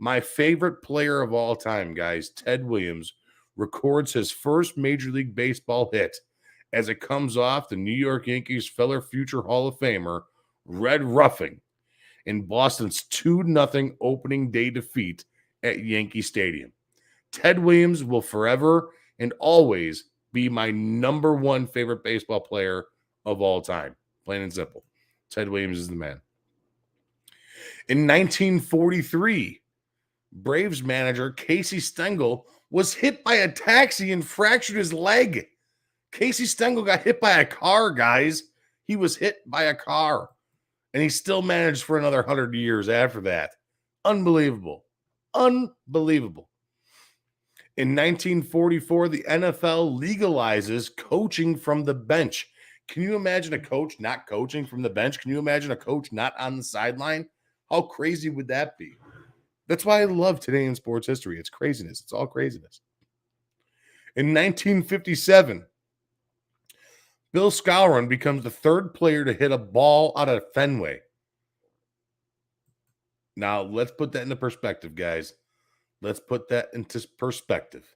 my favorite player of all time, guys, Ted Williams, records his first Major League Baseball hit as it comes off the New York Yankees' fellow future Hall of Famer, Red Ruffing, in Boston's 2-0 opening day defeat at Yankee Stadium. Ted Williams will forever and always be my number one favorite baseball player of all time. Plain and simple. Ted Williams is the man. In 1943, Braves manager Casey Stengel was hit by a taxi and fractured his leg. Casey Stengel got hit by a car, guys. He was hit by a car, and he still managed for another 100 years after that. Unbelievable. Unbelievable. In 1944, the NFL legalizes coaching from the bench. Can you imagine a coach not coaching from the bench? Can you imagine a coach not on the sideline? How crazy would that be? That's why I love today in sports history. It's craziness. It's all craziness. In 1957, Bill Skowron becomes the third player to hit a ball out of Fenway. Now, let's put that into perspective, guys. Let's put that into perspective.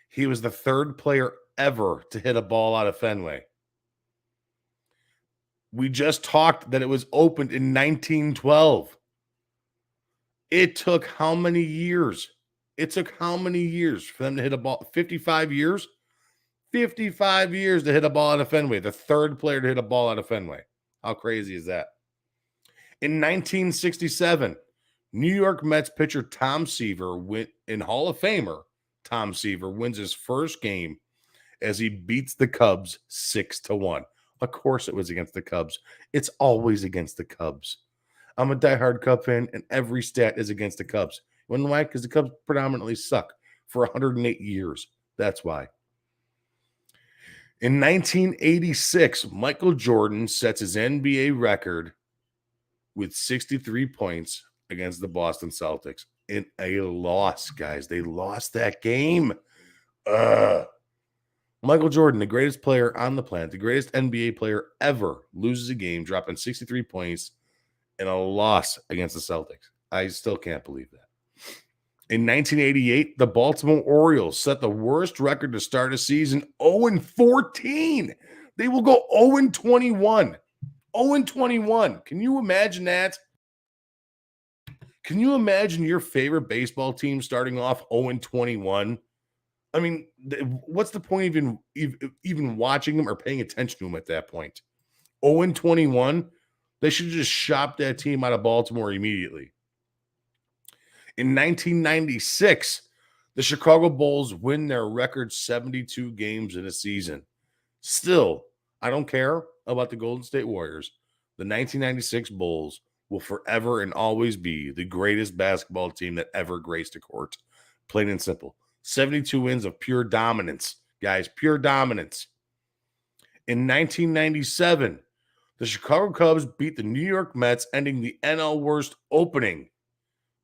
He was the third player ever to hit a ball out of Fenway. We just talked that it was opened in 1912. It took how many years? It took how many years for them to hit a ball? 55 years? 55 years to hit a ball out of Fenway. The third player to hit a ball out of Fenway. How crazy is that? In 1967, New York Mets pitcher Tom Seaver, Hall of Famer Tom Seaver, wins his first game as he beats the Cubs 6-1. Of course it was against the Cubs. It's always against the Cubs. I'm a diehard Cub fan, and every stat is against the Cubs. You know why? Because the Cubs predominantly suck for 108 years. That's why. In 1986, Michael Jordan sets his NBA record with 63 points against the Boston Celtics in a loss, guys. They lost that game. Michael Jordan, the greatest player on the planet, the greatest NBA player ever, loses a game, dropping 63 points in a loss against the Celtics. I still can't believe that. In 1988, the Baltimore Orioles set the worst record to start a season, 0-14. They will go 0-21. 0-21. Can you imagine that? Can you imagine your favorite baseball team starting off 0-21? I mean, what's the point of even watching them or paying attention to them at that point? 0-21. They should just shop that team out of Baltimore immediately. In 1996, the Chicago Bulls win their record 72 games in a season. Still, I don't care about the Golden State Warriors. The 1996 Bulls will forever and always be the greatest basketball team that ever graced a court. Plain and simple. 72 wins of pure dominance, guys, pure dominance. In 1997, the Chicago Cubs beat the New York Mets, ending the NL worst opening.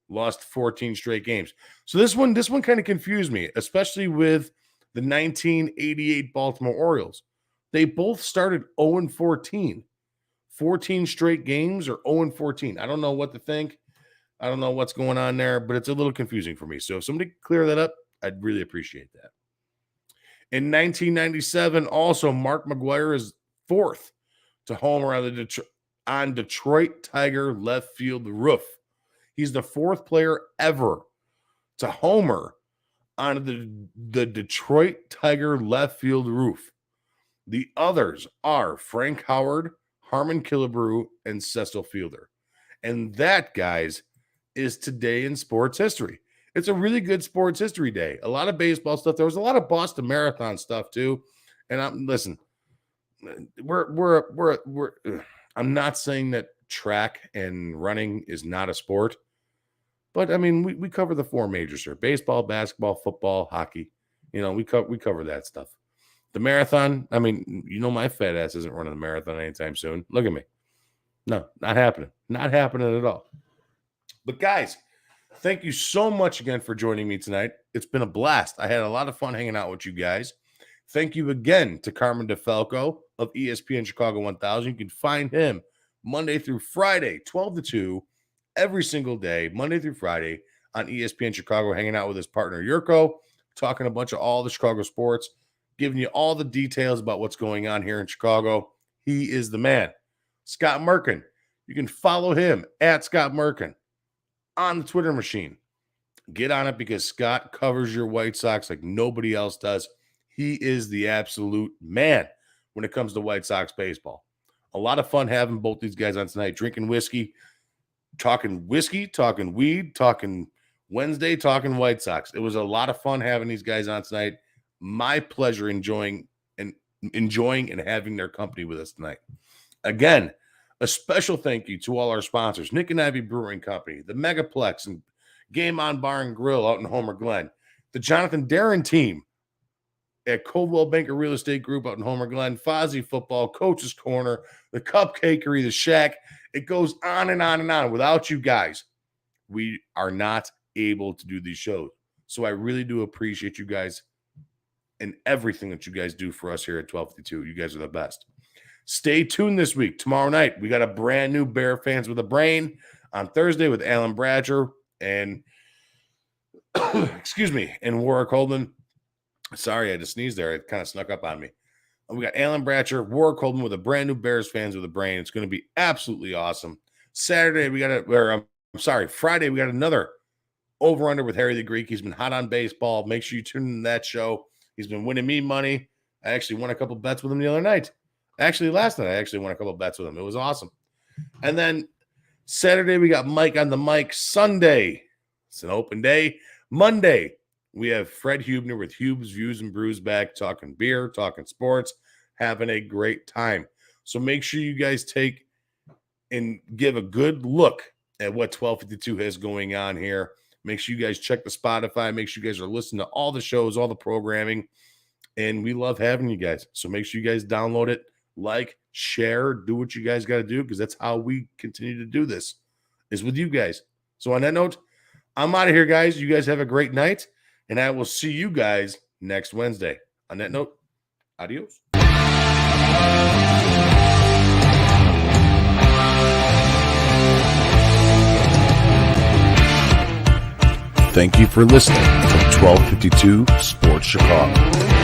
Lost 14 straight games. So this one kind of confused me, especially with the 1988 Baltimore Orioles. They both started 0-14. 14 straight games or 0-14. I don't know what to think. I don't know what's going on there, but it's a little confusing for me. So if somebody could clear that up, I'd really appreciate that. In 1997, also, Mark McGwire is fourth to homer on Detroit Tiger left field roof. He's the fourth player ever to homer on the Detroit Tiger left field roof. The others are Frank Howard, Harmon Killebrew, and Cecil Fielder. And that, guys, is today in sports history. It's a really good sports history day. A lot of baseball stuff. There was a lot of Boston Marathon stuff too. And listen, I'm not saying that track and running is not a sport, but I mean, we cover the four majors here: baseball, basketball, football, hockey. You know, we cover that stuff. The marathon, I mean, you know, my fat ass isn't running the marathon anytime soon. Look at me. No, not happening. Not happening at all. But guys, thank you so much again for joining me tonight. It's been a blast. I had a lot of fun hanging out with you guys. Thank you again to Carmen DeFalco of ESPN Chicago 1000. You can find him Monday through Friday, 12 to 2, every single day, Monday through Friday on ESPN Chicago, hanging out with his partner, Yurko, talking a bunch of all the Chicago sports, giving you all the details about what's going on here in Chicago. He is the man. Scott Merkin, you can follow him at Scott Merkin on the Twitter machine. Get on it because Scott covers your White Sox like nobody else does. He is the absolute man when it comes to White Sox baseball. A lot of fun having both these guys on tonight, drinking whiskey, talking weed, talking Wednesday, talking White Sox. It was a lot of fun having these guys on tonight. My pleasure enjoying and having their company with us tonight. Again, a special thank you to all our sponsors: Nick and Ivy Brewing Company, the Megaplex and Game On Bar and Grill out in Homer Glen, the Jonathan Darren team at Coldwell Banker Real Estate Group out in Homer Glen, Fozzie Football, Coach's Corner, the Cupcakery, the Shack. It goes on and on and on. Without you guys, we are not able to do these shows. So I really do appreciate you guys and everything that you guys do for us here at 1252. You guys are the best. Stay tuned this week. Tomorrow night, we got a brand new Bear Fans with a Brain on Thursday with Alan Bradger and and Warwick Holden. Sorry, I just sneezed there. It kind of snuck up on me. We got Alan Bratcher, Warwick Holden with a brand new Bears Fans with a Brain. It's going to be absolutely awesome. Friday, we got another over-under with Harry the Greek. He's been hot on baseball. Make sure you tune in to that show. He's been winning me money. I actually won a couple bets with him the other night. Actually, last night, I actually won a couple bets with him. It was awesome. And then Saturday, we got Mike on the mic. Sunday, it's an open day. Monday, we have Fred Hubner with Hube's Views and Brews back, talking beer, talking sports, having a great time. So make sure you guys take and give a good look at what 1252 has going on here. Make sure you guys check the Spotify. Make sure you guys are listening to all the shows, all the programming. And we love having you guys. So make sure you guys download it, like, share, do what you guys got to do, because that's how we continue to do this, is with you guys. So on that note, I'm out of here, guys. You guys have a great night, and I will see you guys next Wednesday. On that note, adios. Thank you for listening to 1252 Sports Chicago.